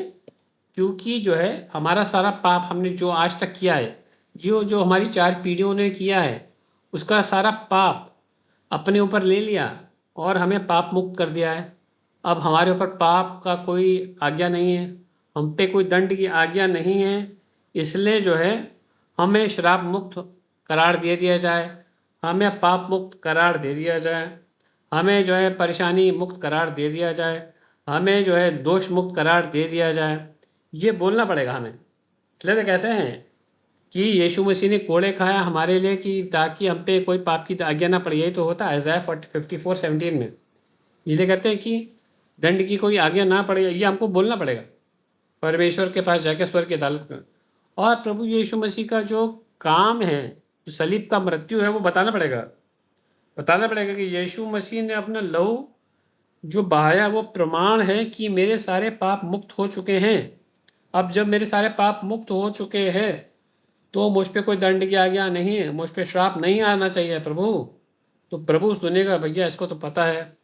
[SPEAKER 1] क्योंकि जो है हमारा सारा पाप हमने जो आज तक किया है, जो हमारी 4 पीढ़ियों ने किया है, उसका सारा पाप अपने ऊपर ले लिया और हमें पाप मुक्त कर दिया है। अब हमारे ऊपर पाप का कोई आज्ञा नहीं है, हम पे कोई दंड की आज्ञा नहीं है, इसलिए जो है हमें श्राप मुक्त करार दे दिया जाए, हमें पाप मुक्त करार दे दिया जाए, हमें जो है परेशानी मुक्त करार दे दिया जाए, हमें जो है दोष मुक्त करार दे दिया जाए। ये बोलना पड़ेगा हमें। इसलिए तो कहते हैं कि यीशु मसीह ने कोड़े खाया हमारे लिए, कि ताकि हम पे कोई पाप की आज्ञा ना पड़े। यही तो होता है आइज़ाया 54:17 में, इसलिए कहते हैं कि दंड की कोई आज्ञा ना पड़े, ये हमको बोलना पड़ेगा परमेश्वर के पास जाके, स्वर्ग की अदालत में। और प्रभु यीशु मसीह का जो काम है, जो सलीब का मृत्यु है, वो बताना पड़ेगा कि यीशु मसीह ने अपना लहू जो बहाया, वो प्रमाण है कि मेरे सारे पाप मुक्त हो चुके हैं। अब जब मेरे सारे पाप मुक्त हो चुके हैं, तो मुझ पे कोई दंड की आज्ञा नहीं है, मुझ पे श्राप नहीं आना चाहिए प्रभु। तो प्रभु सुनेगा भैया, इसको तो पता है,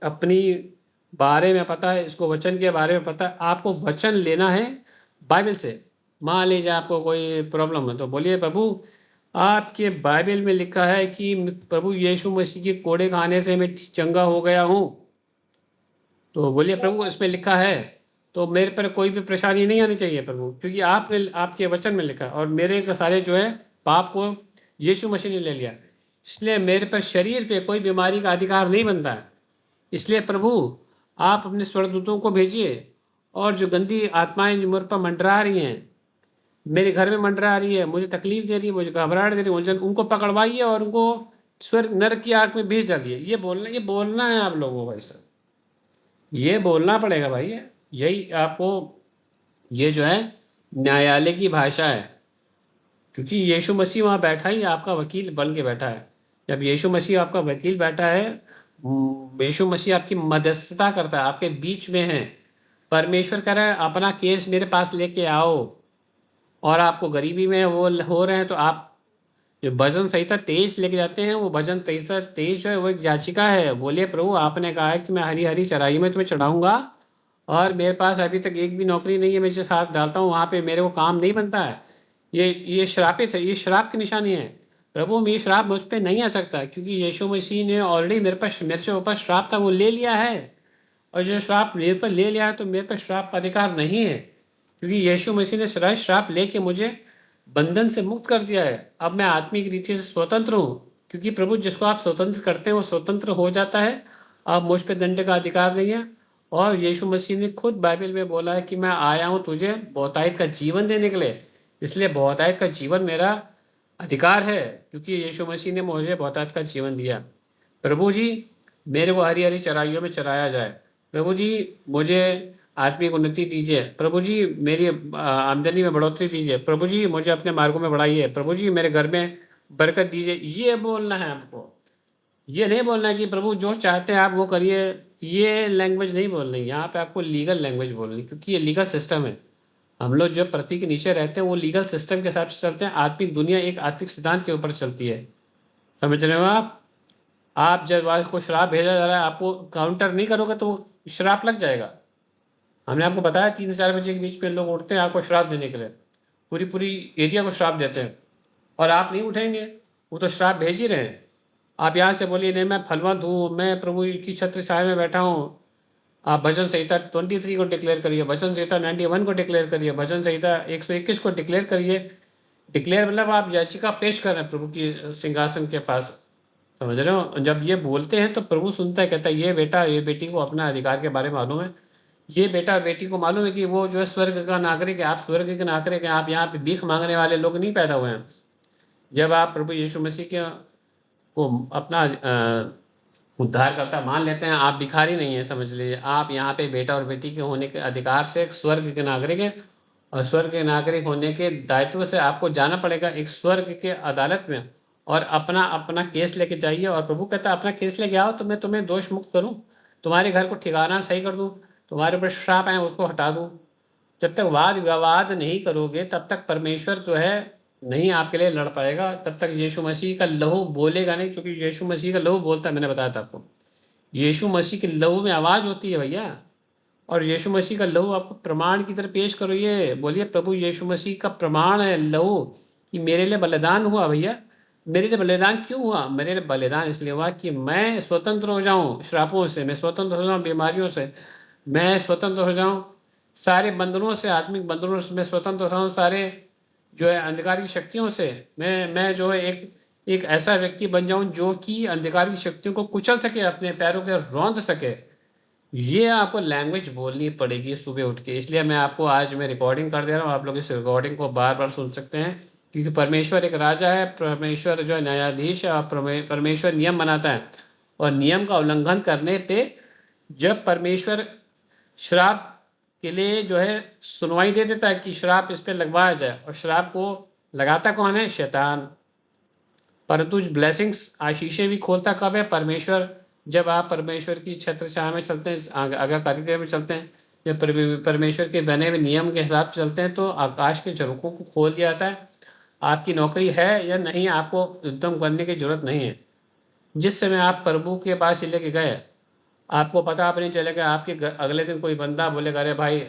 [SPEAKER 1] अपनी बारे में पता है, इसको वचन के बारे में पता है। आपको वचन लेना है बाइबल से। मान लीजिए आपको कोई प्रॉब्लम है, तो बोलिए प्रभु आपके बाइबल में लिखा है कि प्रभु यीशु मसीह के कोड़े खाने से मैं चंगा हो गया हूँ। तो बोलिए प्रभु, इसमें लिखा है तो मेरे पर कोई भी परेशानी नहीं आनी चाहिए प्रभु, क्योंकि आपने आपके वचन में लिखा और मेरे का सारे जो है पाप को यीशु मसीह ने ले लिया, इसलिए मेरे पर शरीर पे कोई बीमारी का अधिकार नहीं बनता है। इसलिए प्रभु, आप अपने स्वर्गदूतों को भेजिए और जो गंदी आत्माएं जो मेरे पर मंडरा रही हैं, मेरे घर में मंडरा रही है, मुझे तकलीफ दे रही है, मुझे घबराहट दे रही है, उनको पकड़वाइए और उनको स्वर्ग नरक की आग में भेज डालिए। ये बोलना है आप लोगों को भाई साहब, ये बोलना पड़ेगा भाई। यही आपको, ये जो है न्यायालय की भाषा है, क्योंकि यीशु मसीह वहाँ बैठा ही आपका वकील बन के बैठा है। जब यीशु मसीह आपका वकील बैठा है, यीशु मसीह आपकी मध्यस्थता करता है, आपके बीच में है। परमेश्वर कह रहा है अपना केस मेरे पास लेके आओ, और आपको गरीबी में वो हो रहे हैं तो आप जो भजन संहिता 23 लेके जाते हैं, वो भजन संहिता 23 जो है वो एक याचिका है। बोलिए प्रभु, आपने कहा है कि मैं हरी हरी चराई में तुम्हें चढ़ाऊंगा, और मेरे पास अभी तक एक भी नौकरी नहीं है, मैं जिस हाथ डालता हूँ वहाँ पे मेरे को काम नहीं बनता है। ये श्रापित है, ये श्राप की निशानी है। प्रभु, ये श्राप मुझ पर नहीं आ सकता, क्योंकि यीशु मसीह ने ऑलरेडी मेरे से ऊपर श्राप था वो ले लिया है, और जो श्राप मेरे पर ले लिया है तो मेरे पर श्राप का अधिकार नहीं है, क्योंकि यीशु मसीह ने सारा श्राप लेके मुझे बंधन से मुक्त कर दिया है। अब मैं आत्मिक रीति से स्वतंत्र हूँ, क्योंकि प्रभु जिसको आप स्वतंत्र करते हैं वो स्वतंत्र हो जाता है। अब मुझ पे दंड का अधिकार नहीं है। और यीशु मसीह ने खुद बाइबल में बोला है कि मैं आया हूँ तुझे बहुतायत का जीवन देने के लिए, इसलिए बहुतायत का जीवन मेरा अधिकार है, क्योंकि यीशु मसीह ने मुझे बहुतायत का जीवन दिया। प्रभु जी, मेरे को हरी हरी चराइयों में चराया जाए। प्रभु जी, मुझे आत्मिक उन्नति दीजिए। प्रभु जी, मेरी आमदनी में बढ़ोतरी दीजिए। प्रभु जी, मुझे अपने मार्गों में बढ़ाइए। प्रभु जी, मेरे घर में बरकत दीजिए। ये बोलना है आपको, ये नहीं बोलना है कि प्रभु जो चाहते हैं आप वो करिए। ये लैंग्वेज नहीं बोलनी, यहाँ पे आपको लीगल लैंग्वेज बोलनी, क्योंकि ये लीगल सिस्टम है। हम लोग जो पृथ्वी के नीचे रहते हैं वो लीगल सिस्टम के हिसाब से चलते हैं। आत्मिक दुनिया एक आत्मिक सिद्धांत के ऊपर चलती है, समझ रहे हो आप जब आपको श्राप भेजा जा रहा है, आपको काउंटर नहीं करोगे तो वो श्राप लग जाएगा। हमने आपको बताया 3 से 4 बजे के बीच में लोग उठते हैं आपको श्राप देने के लिए, पूरी पूरी एरिया को श्राप देते हैं, और आप नहीं उठेंगे, वो तो श्राप भेज ही रहे हैं। आप यहाँ से बोलिए नहीं मैं फलवंत हूँ, मैं प्रभु की छत्र छाया में बैठा हूँ। आप भजन संहिता 23 को डिक्लेयर करिए, भजन संहिता 91 को डिक्लेयर करिए, भजन संहिता 121 को डिक्लेयर करिए। डिक्लेयर मतलब आप याचिका पेश कर रहे हैं प्रभु की सिंहासन के पास, समझ रहे हो। जब ये बोलते हैं तो प्रभु सुनता है, कहता है ये बेटा ये बेटी को अपना अधिकार के बारे में मालूम है, ये बेटा बेटी को मालूम है कि वो जो है स्वर्ग का नागरिक है। आप स्वर्ग के नागरिक हैं, आप यहाँ पे भीख मांगने वाले लोग नहीं पैदा हुए हैं। जब आप प्रभु यीशु मसीह के को अपना उद्धारकर्ता मान लेते हैं, आप भिखारी नहीं है, समझ लीजिए। आप यहाँ पे बेटा और बेटी के होने के अधिकार से एक स्वर्ग के नागरिक है, और स्वर्ग के नागरिक होने के दायित्व से आपको जाना पड़ेगा एक स्वर्ग के अदालत में, और अपना अपना केस लेके जाइए। और प्रभु कहता है अपना केस लेके आओ तो मैं तुम्हें दोष मुक्त करूँ, तुम्हारे घर को ठिकाना सही कर दूँ, तुम्हारे ऊपर श्राप है उसको हटा दूँ। जब तक वाद विवाद नहीं करोगे तब तक परमेश्वर जो है नहीं आपके लिए लड़ पाएगा, तब तक यीशु मसीह का लहू बोलेगा नहीं, क्योंकि यीशु मसीह का लहू बोलता है। मैंने बताया था आपको, यीशु मसीह के लहू में आवाज़ होती है भैया, और यीशु मसीह का लहू आपको प्रमाण की तरह पेश करो। ये बोलिए प्रभु यीशु मसीह का प्रमाण है लहू, कि मेरे लिए बलिदान हुआ। भैया, मेरे लिए बलिदान क्यों हुआ? मेरे लिए बलिदान इसलिए हुआ कि मैं स्वतंत्र हो जाऊं श्रापों से, मैं स्वतंत्र हो जाऊं बीमारियों से, मैं स्वतंत्र हो जाऊं सारे बंधनों से, आत्मिक बंधनों से मैं स्वतंत्र हो जाऊं, सारे जो है अंधकार की शक्तियों से। मैं जो है एक ऐसा व्यक्ति बन जाऊं जो कि अंधकार की शक्तियों को कुचल सके, अपने पैरों के रौंद सके। ये आपको लैंग्वेज बोलनी पड़ेगी सुबह उठ के। इसलिए मैं आपको आज मैं रिकॉर्डिंग कर दे रहा हूँ, आप लोग इस रिकॉर्डिंग को बार बार सुन सकते हैं, क्योंकि परमेश्वर एक राजा है, परमेश्वर जो है न्यायाधीश है, और परमेश्वर नियम बनाता है। और नियम का उल्लंघन करने पे जब परमेश्वर श्राप के लिए जो है सुनवाई दे देता है कि श्राप इस पर लगवाया जाए, और श्राप को लगाता कौन है? शैतान। परंतु ब्लेसिंग्स आशीषें भी खोलता कब है? परमेश्वर। जब आप परमेश्वर की छत्र छाया में चलते हैं, आज्ञाकारिता में चलते हैं, जब परमेश्वर के बने हुए नियम के हिसाब से चलते हैं, तो आकाश के झरोकों को खोल दिया जाता है। आपकी नौकरी है या नहीं, आपको उद्यम करने की जरूरत नहीं है। जिस समय आप प्रभु के पास लेके गए, आपको पता आप नहीं चलेगा, आपके अगले दिन कोई बंदा बोलेगा अरे भाई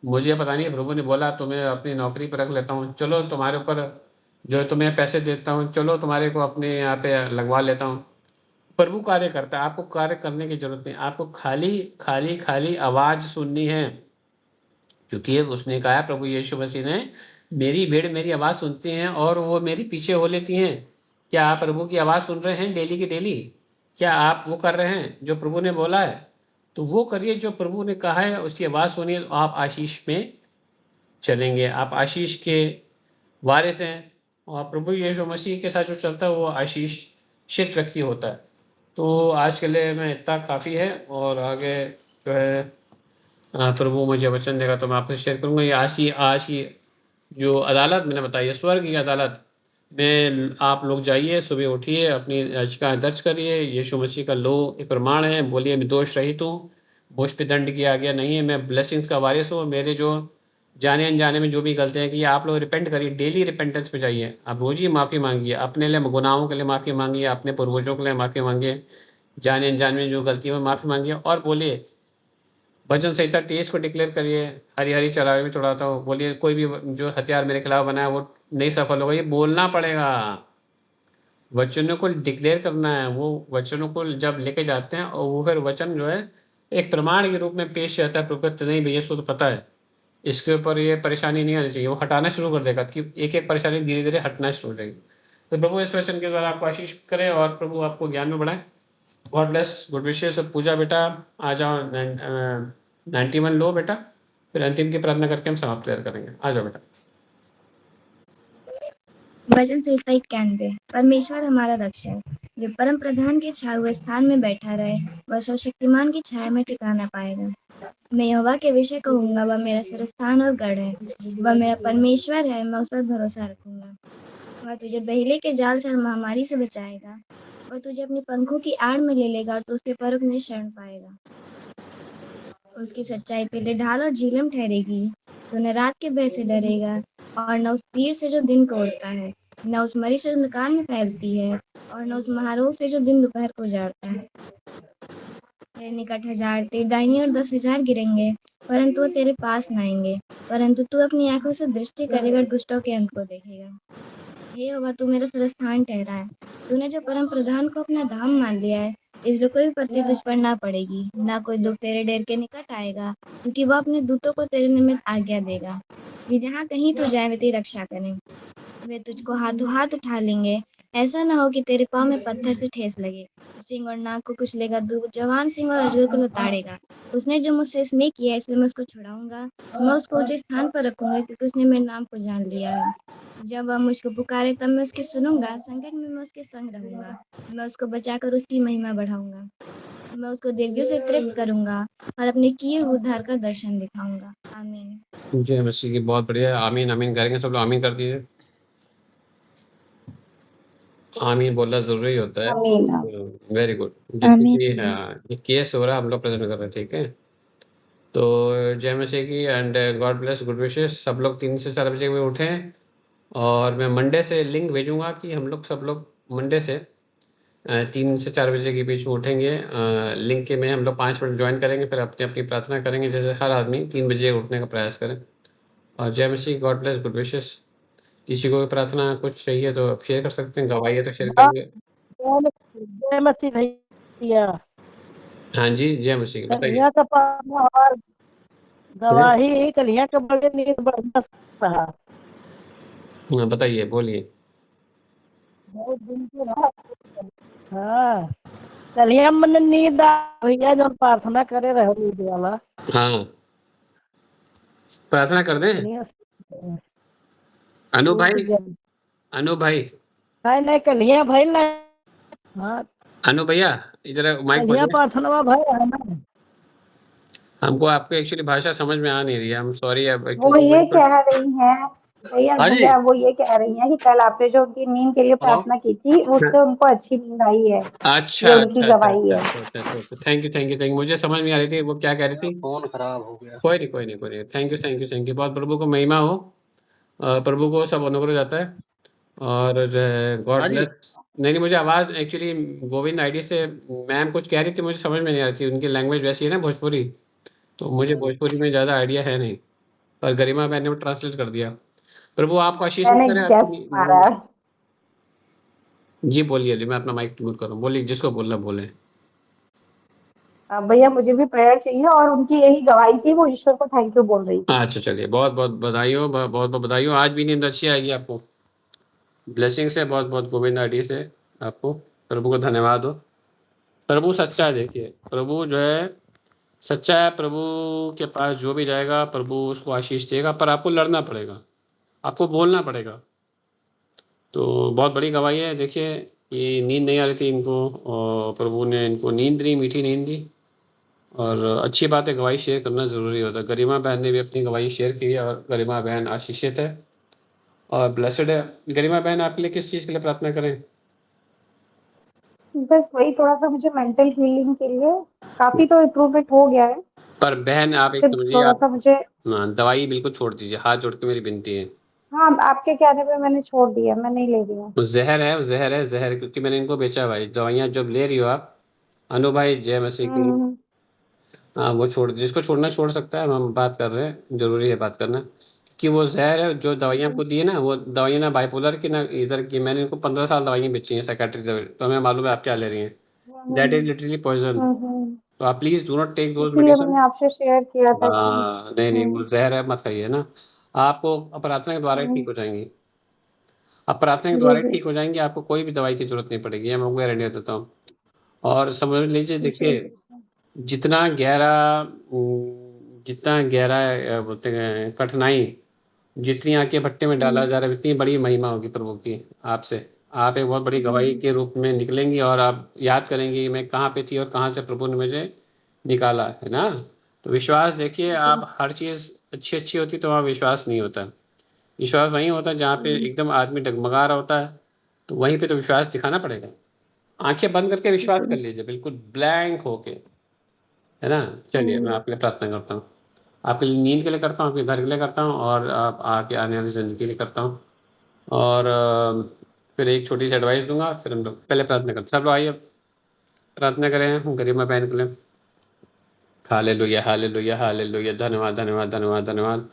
[SPEAKER 1] मुझे पता नहीं प्रभु ने बोला तुम्हें अपनी नौकरी पर रख लेता हूँ, चलो तुम्हारे ऊपर जो तुम्हें पैसे देता हूँ, चलो तुम्हारे को अपने यहाँ पे लगवा लेता हूँ। प्रभु कार्य करता है, आपको कार्य करने की ज़रूरत नहीं, आपको खाली आवाज़ सुननी है। क्योंकि उसने कहा, प्रभु यीशु मसीह ने, मेरी भेड़ मेरी आवाज़ सुनती हैं और वो मेरे पीछे हो लेती हैं। क्या आप प्रभु की आवाज़ सुन रहे हैं डेली की डेली? क्या आप वो कर रहे हैं जो प्रभु ने बोला है? तो वो करिए जो प्रभु ने कहा है, उसकी आवाज़ सुनिए, तो आप आशीष में चलेंगे, आप आशीष के वारिस हैं। और प्रभु यीशु मसीह के साथ जो चलता है वो आशीषित व्यक्ति होता है। तो आज के लिए मैं इतना काफ़ी है, और आगे जो है प्रभु मुझे वचन देगा तो मैं आपसे शेयर करूँगा। ये आज की जो अदालत मैंने बताई है, स्वर्ग की अदालत में आप लोग जाइए, सुबह उठिए, अपनी याचिकाएँ दर्ज करिए, यीशु मसीह का लो ये प्रमाण है, बोलिए मैं दोष रहित हूँ, मुझ पे दंड की आज्ञा नहीं है, मैं ब्लेसिंग्स का वारिस हूँ। मेरे जो जाने अनजाने में जो भी गलतियाँ की, आप लोग रिपेंट करिए, डेली रिपेंटेंस पे जाइए, आप रोज़ ही माफ़ी मांगिए, अपने लिए गुनाहों के लिए माफ़ी मांगिए, अपने पूर्वजों के लिए माफ़ी मांगिए, जाने अनजाने में जो गलती है माफ़ी मांगिए, और बोलिए भजन संहिता 23 को डिक्लेयर करिए, हरी हरी चरावे में चढ़ाता हूँ। बोलिए कोई भी जो हथियार मेरे खिलाफ बना है वो नहीं सफल होगा, ये बोलना पड़ेगा। वचनों को डिक्लेयर करना है, वो वचनों को जब लेके जाते हैं और वो फिर वचन जो है एक प्रमाण के रूप में पेश रहता है, प्रभु नहीं भैया इसको तो पता है, इसके ऊपर ये परेशानी नहीं आनी चाहिए, वो हटाना शुरू कर देगा कि एक एक परेशानी धीरे धीरे हटना शुरू हो जाएगी। तो प्रभु इस वचन के द्वारा आपको आशीष करे और प्रभु आपको ज्ञान में बढ़ाए। गॉड ब्लेस, गुड विशेष। और पूजा बेटा आ जाओ, 91 लो बेटा, फिर अंतिम की प्रार्थना करके हम समाप्त करेंगे। आ जाओ बेटा।
[SPEAKER 2] वचन संहिता 91। परमेश्वर हमारा रक्षक, जो परम प्रधान के छाए हुए स्थान में बैठा रहे, वह सर्वशक्तिमान की छाया में ठिकाना पाएगा। मैं यहोवा के विषय कहूंगा, वह मेरा सिरस्थान और गढ़ है, वह मेरा परमेश्वर है, मैं उस पर भरोसा रखूंगा। वह तुझे बहेलिये के जाल से और महामारी से बचाएगा, वह तुझे अपने पंखों की आड़ में ले लेगा और तू उसके पर्वत में शरण पाएगा। उसकी सच्चाई तेरे ढाल और झिलम ठहरेगी। तू न रात के भय से डरेगा और न उस तीर से जो दिन को उड़ता है, न उस मरी से जो अंधकार में फैलती है, और न उस महारोग से जो दिन दोपहर को उजाड़ता है। तेरे निकट 1000 तेरी दाहिनी और 10,000 गिरेंगे, परंतु वो तेरे पास न आएंगे। परंतु तू अपनी आंखों से दृष्टि करेगा और दुष्टों के अंत को देखेगा। हे यहोवा, तू मेरा सिरस्थान ठहरा है, तूने जो परम प्रधान को अपना धाम मान लिया है, इसलिए कोई विपत्ति तुझ पर ना पड़ेगी, ना कोई दुख तेरे डेर के निकट आएगा, क्योंकि वह अपने दूतों को तेरे निमित्त आज्ञा देगा कि जहाँ कहीं तू जाए वे तेरी रक्षा करें। वे तुझको हाथों हाथ उठा लेंगे, ऐसा ना हो कि तेरे पाँव में पत्थर से ठेस लगे। सिंह और नाग को कुचलेगा, जवान सिंह और अजगर को लताड़ेगा। उसने जो मुझसे स्नेह किया, इसलिए मैं उसको छुड़ाऊंगा, मैं उसको ऊंचे स्थान पर रखूंगा, क्योंकि उसने मेरे नाम को जान लिया है। जब वह मुझको पुकारे तब मैं उसकी सुनूंगा, संकट में मैं उसके संग रहूंगा, मैं उसको बचाकर उसकी महिमा बढ़ाऊंगा। मैं उसको दीर्घों से तृप्त करूंगा और अपने किए हुए उद्धार का दर्शन दिखाऊंगा। आमीन।
[SPEAKER 1] जय मसीह की। बहुत बढ़िया, आमीन आमीन करेंगे सब लोग, आमीन कर दीजिए। आमीन बोलना जरूरी होता है।
[SPEAKER 3] आमीन।
[SPEAKER 1] Very good. जैसे कि
[SPEAKER 3] आमीन।
[SPEAKER 1] ये केस हो रहा है, हम लोग प्रेजेंट कर रहे हैं, ठीक है। तो जय मसीह की एंड गॉड ब्लेस, गुड विशेष। सब लोग 3 से 4 बजे में उठें, और मैं मंडे से लिंक भेजूंगा कि हम लोग सब लोग मंडे से 3 से 4 बजे के बीच में उठेंगे। लिंक के में हम लोग 5 मिनट ज्वाइन करेंगे, फिर अपनी अपनी प्रार्थना करेंगे, जैसे हर आदमी 3 बजे उठने का प्रयास करें। और जय मसीह, गॉड ब्लेस, गुड विशेष। किसी को भी प्रार्थना कुछ चाहिए तो आप शेयर कर सकते हैं, गवाही है तो शेयर करेंगे।
[SPEAKER 3] जय मसीह भैया।
[SPEAKER 1] हाँ जी, जय मसीह, बताइए।
[SPEAKER 3] कलिया का पाना और गवाही, कलिया का बड़े नींद बढ़ रहा।
[SPEAKER 1] हाँ बताइए, बोलिए।
[SPEAKER 3] बहुत दिन के बाद। हाँ, कलिया मन नींद भैया जो प्रार्थना करे रहे नींद वाला।
[SPEAKER 1] हाँ, प्रार्थना कर दें। अनु भाई, अनु भाई,
[SPEAKER 3] नहीं कलिया भाई ना। हाँ,
[SPEAKER 1] अनु भैया इधर माइक
[SPEAKER 3] कलिया
[SPEAKER 1] बोलिए।
[SPEAKER 3] प्रार्थना भाई है ना।
[SPEAKER 1] हमको आपको एक्चुअली भाषा समझ में आ नहीं रही है, हम सॉरी। अब
[SPEAKER 4] वो ये कह रही हैं भैया,
[SPEAKER 1] हाँ जी।
[SPEAKER 4] वो ये कह रही हैं कि कल आपने जो उनकी नींद के लिए प्रार्थना की थी, उससे उनको अच्छी नींद आई है।
[SPEAKER 1] अच्छा
[SPEAKER 4] ये उनकी
[SPEAKER 1] अच्छा अच्छा
[SPEAKER 4] गवाही है।
[SPEAKER 1] अच्छा, thank you thank you thank you. मुझे समझ में आ रही थी वो क्या कह रही थी।
[SPEAKER 5] फोन खराब हो गया।
[SPEAKER 1] कोई नहीं कोई नहीं कोई नहीं, thank you thank you thank you. बहुत प्रभु को महिमा हो, प्रभु को सब अनुग्रह जाता है। और जो है गॉड
[SPEAKER 5] हाँ जी।
[SPEAKER 1] ब्लेस। नहीं, मुझे आवाज़ एक्चुअली गोविंद आईडी से मैम कुछ कह रही थी, मुझे समझ में नहीं आ रही थी, उनकी लैंग्वेज वैसी है ना भोजपुरी, तो मुझे भोजपुरी में ज़्यादा आइडिया है नहीं, पर गरिमा मैंने वो ट्रांसलेट कर दिया। प्रभु आपको आशीष
[SPEAKER 4] मैंने
[SPEAKER 1] करे
[SPEAKER 4] गैस मारा है।
[SPEAKER 1] जी बोलिए जी, मैं अपना माइक म्यूट कर रहा हूँ, बोलिए जिसको बोलना बोले।
[SPEAKER 4] भैया मुझे भी प्रेयर चाहिए और उनकी यही गवाही थी, वो ईश्वर को थैंक यू बोल रही थी।
[SPEAKER 1] अच्छा चलिए, बहुत बहुत बधाई हो, बहुत बहुत बधाई हो। आज भी नींद अच्छी आएगी आपको, ब्लेसिंग से, बहुत बहुत गोविंद आदि से आपको। प्रभु को धन्यवाद हो। प्रभु सच्चा है, देखिए प्रभु जो है सच्चा है। प्रभु के पास जो भी जाएगा प्रभु उसको आशीष देगा, पर आपको लड़ना पड़ेगा, आपको बोलना पड़ेगा। तो बहुत बड़ी गवाही है। देखिए ये नींद नहीं आ रही थी इनको और प्रभु ने इनको नींद दी, मीठी नींद दी। और अच्छी बात है, गवाही शेयर करना ज़रूरी होता है। गरिमा बहन ने भी अपनी गवाही शेयर की है और गरिमा बहन आशीषित है और ब्लेसड है। गरिमा बहन आपके लिए किस चीज़ के लिए प्रार्थना करें?
[SPEAKER 4] बस वही थोड़ा सा मुझे मेंटल हीलिंग के लिए, काफी तो इम्प्रूवमेंट हो गया है,
[SPEAKER 1] पर बहन आप एक
[SPEAKER 4] सिर्फ
[SPEAKER 1] समझिए,
[SPEAKER 4] थोड़ा
[SPEAKER 1] आप
[SPEAKER 4] सा मुझे।
[SPEAKER 1] दवाई बिल्कुल छोड़ दीजिए, हाथ जोड़ के मेरी विनती है।
[SPEAKER 4] हाँ, आपके कहने पे मैंने छोड़ दिया, मैं नहीं ले रही हूँ।
[SPEAKER 1] वो जहर है, वो जहर है, जहर, क्योंकि मैंने इनको बेचा भाई। दवाइयाँ जब ले रही हो आप, अनु भाई जय मसीह की,
[SPEAKER 4] हम्म,
[SPEAKER 1] हाँ वो छोड़, जिसको छोड़ना छोड़ सकता है। हम बात कर रहे हैं, जरूरी है बात करना, कि वो जहर है। जो दवाइयाँ
[SPEAKER 4] हम्म,
[SPEAKER 1] आपको दी है ना, वो दवाइयाँ ना बाइपोलर की ना इधर की। मैंने इनको 15 साल दवाइयाँ बेची हैं साइकेट्रिक दवाई, तो हमें मालूम है आप क्या ले रही हैं। That is
[SPEAKER 4] hmm,
[SPEAKER 1] literally poison.
[SPEAKER 4] Hmm.
[SPEAKER 1] तो आप please do not take those
[SPEAKER 4] इसीलिए
[SPEAKER 1] मेडिसिन।
[SPEAKER 4] मैंने आपसे शेयर किया था कि
[SPEAKER 1] नहीं नहीं, वो जहर है, मत खाइए ना। आपको प्रार्थना के द्वारा ही ठीक
[SPEAKER 4] हम्म,
[SPEAKER 1] हो जाएंगी, आप प्रार्थना के
[SPEAKER 4] जी
[SPEAKER 1] द्वारा ही
[SPEAKER 4] जी
[SPEAKER 1] ठीक हो जाएंगी। आपको कोई भी दवाई की जरूरत नहीं पड़ेगी, मैं आपको गारंटी देता हूँ। और समझ लीजिए,
[SPEAKER 4] जी
[SPEAKER 1] देखिए
[SPEAKER 4] जी।
[SPEAKER 1] जितना गहरा जितना गहरा बोलते हैं कठिनाई, जितनी आके भट्टे में डाला
[SPEAKER 4] हम्म,
[SPEAKER 1] जा रहा है, उतनी बड़ी महिमा होगी प्रभु की आपसे। आप एक बहुत बड़ी गवाही
[SPEAKER 4] हम्म,
[SPEAKER 1] के रूप में निकलेंगी और आप याद करेंगी कि मैं कहाँ पे थी और कहाँ से प्रभु ने मुझे निकाला है ना। तो विश्वास, देखिए
[SPEAKER 4] जी।
[SPEAKER 1] आप, हर चीज़ अच्छी अच्छी होती तो वहाँ विश्वास नहीं होता। विश्वास वहीं होता है जहाँ पे
[SPEAKER 4] हम्म,
[SPEAKER 1] एकदम आदमी डगमगा रहा होता है, तो वहीं पे तो विश्वास दिखाना पड़ेगा। आंखें बंद करके विश्वास कर
[SPEAKER 4] जी।
[SPEAKER 1] लीजिए, बिल्कुल ब्लैंक होके, है ना। चलिए मैं
[SPEAKER 4] हम्म,
[SPEAKER 1] आपके लिए प्रार्थना करता हूँ, आपके लिए नींद के लिए करता हूँ, आपके घर के लिए करता हूँ और आप आके आने वाली ज़िंदगी के लिए करता हूँ। और फिर एक छोटी सी एडवाइस दूंगा, फिर हम लोग पहले प्रार्थना करते हैं। सब लोग आइए प्रार्थना करें गरिमा बहन के लिए। हालेलुया हालेलुया हालेलुया, धन्यवाद धन्यवाद धन्यवाद धन्यवाद।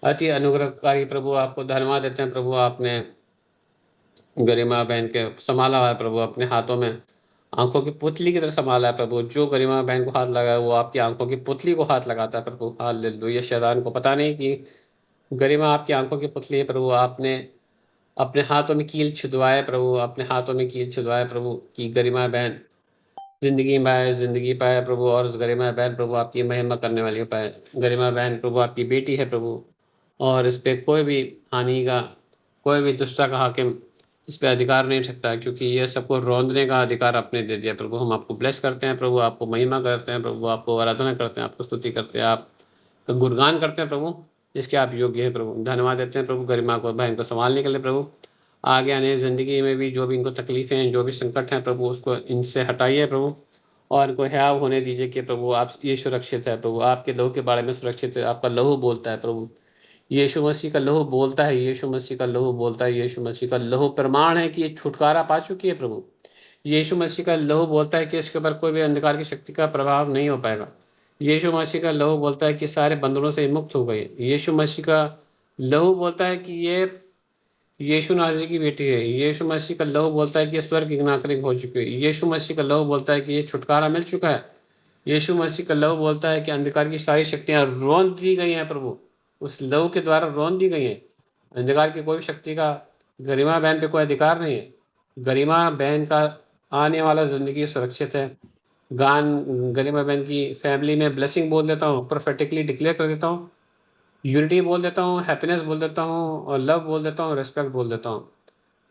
[SPEAKER 1] अति अनुग्रहकारी प्रभु, आपको धन्यवाद देते हैं प्रभु। आपने गरिमा बहन के संभाला हुआ है प्रभु, अपने हाथों में आंखों की पुतली की तरह संभाला है प्रभु। जो गरिमा बहन को हाथ लगा है वो आपकी आंखों की पुतली को हाथ लगाता है प्रभु। हालेलुया। शैतान को पता नहीं कि गरिमा आपकी आंखों की पुतली है प्रभु। आपने अपने हाथों में कील छिदवाए प्रभु, अपने हाथों में कील छिदवाए प्रभु, की गरिमा बहन जिंदगी पाए, जिंदगी पाए प्रभु। और उस गरिमा बहन प्रभु आपकी महिमा करने वाली हो पाए। गरिमा बहन प्रभु आपकी बेटी है प्रभु, और इस पे कोई भी हानि का, कोई भी दुष्टता का हाकिम इस पे अधिकार नहीं सकता, क्योंकि ये सबको रौंदने का अधिकार आपने दे दिया प्रभु। हम आपको ब्लेस करते हैं प्रभु, आपको महिमा करते हैं प्रभु, आपको आराधना करते हैं, आपको स्तुति करते हैं, आप तो गुणगान करते हैं प्रभु, जिसके आप योग्य है प्रभु। धन्यवाद देते हैं प्रभु गरिमा को, बहन को संभालने के लिए प्रभु। आगे आने वाली ज़िंदगी में भी जो भी इनको तकलीफ़ें हैं, जो भी संकट हैं प्रभु, उसको इनसे हटाइए प्रभु, और इनको हयाव होने दीजिए कि प्रभु आप, ये सुरक्षित है प्रभु, आपके लहू के बारे में सुरक्षित है। आपका लहू बोलता है प्रभु, यीशु मसीह का लहू बोलता है, यीशु मसीह का लहू बोलता है, यीशु मसीह का लहू प्रमाण है कि ये छुटकारा पा चुकी है प्रभु। यीशु मसीह का लहू बोलता है कि इसके ऊपर कोई भी अंधकार की शक्ति का प्रभाव नहीं हो पाएगा। यीशु मसीह का लहू बोलता है कि सारे बंधनों से मुक्त हो गए। यीशु मसीह का लहू बोलता है कि ये यीशु नाज़री की बेटी है। यीशु मसीह का लहू बोलता है कि ये स्वर्ग की नागरिक हो चुकी है। यीशु मसीह का लहू बोलता है कि ये छुटकारा मिल चुका है। यीशु मसीह का लहू बोलता है कि अंधकार की सारी शक्तियाँ रौंद दी गई हैं प्रभु, उस लहू के द्वारा रौंद दी गई हैं। अंधकार की कोई शक्ति का गरिमा बहन पे कोई अधिकार नहीं है। गरिमा बहन का आने वाला ज़िंदगी सुरक्षित है। गरिमा बहन की फैमिली में ब्लेसिंग बोल देता हूँ, प्रोफेटिकली डिक्लेयर कर देता हूँ, यूनिटी बोल देता हूँ, हैप्पीनेस बोल देता हूँ, और लव बोल देता हूँ, रिस्पेक्ट बोल देता हूँ।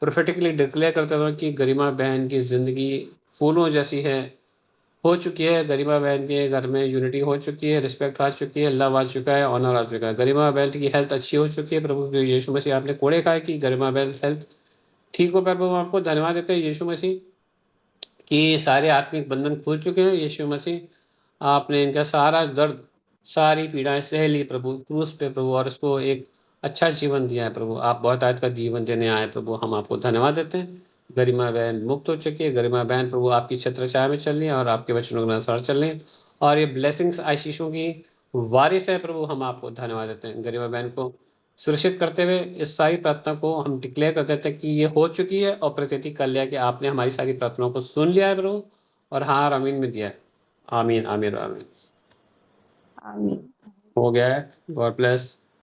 [SPEAKER 1] प्रोफेटिकली डिक्लेयर करता हूँ कि गरिमा बहन की ज़िंदगी फूलों जैसी है, हो चुकी है। गरिमा बहन के घर में यूनिटी हो चुकी है, रिस्पेक्ट आ चुकी है, लव आ चुका है, ऑनर आ चुका है। गरिमा बहन की हेल्थ अच्छी हो चुकी है प्रभु। यीशु मसीह आपने कोड़े खाए कि गरिमा बहन हेल्थ ठीक हो पाए प्रभु। हम आपको धन्यवाद देते हैं यीशु मसीह कि सारे आत्मिक बंधन खुल चुके हैं। यीशु मसीह आपने इनका सारा दर्द, सारी पीड़ाएं सह ली प्रभु क्रूस पे प्रभु, और इसको एक अच्छा जीवन दिया है प्रभु। आप बहुत आयत का जीवन देने आए प्रभु, हम आपको धन्यवाद देते हैं। गरिमा बहन मुक्त हो चुकी है। गरिमा बहन प्रभु आपकी छत्र छाया में चल रही है और आपके वचनों के अनुसार चल रही है, और ये ब्लेसिंग्स आशीषों की वारिस है प्रभु। हम आपको धन्यवाद देते हैं। गरिमा बहन को सुरक्षित करते हुए इस सारी प्रार्थना को हम डिक्लेयर कर देते हैं कि ये हो चुकी है और प्रतीति कर लिया कि आपने हमारी सारी प्रार्थनाओं को सुन लिया है प्रभु और हाँ और आमीन में दिया है। आमीन आमीन आमीन।
[SPEAKER 4] आमीन।
[SPEAKER 1] हो गया है। God bless.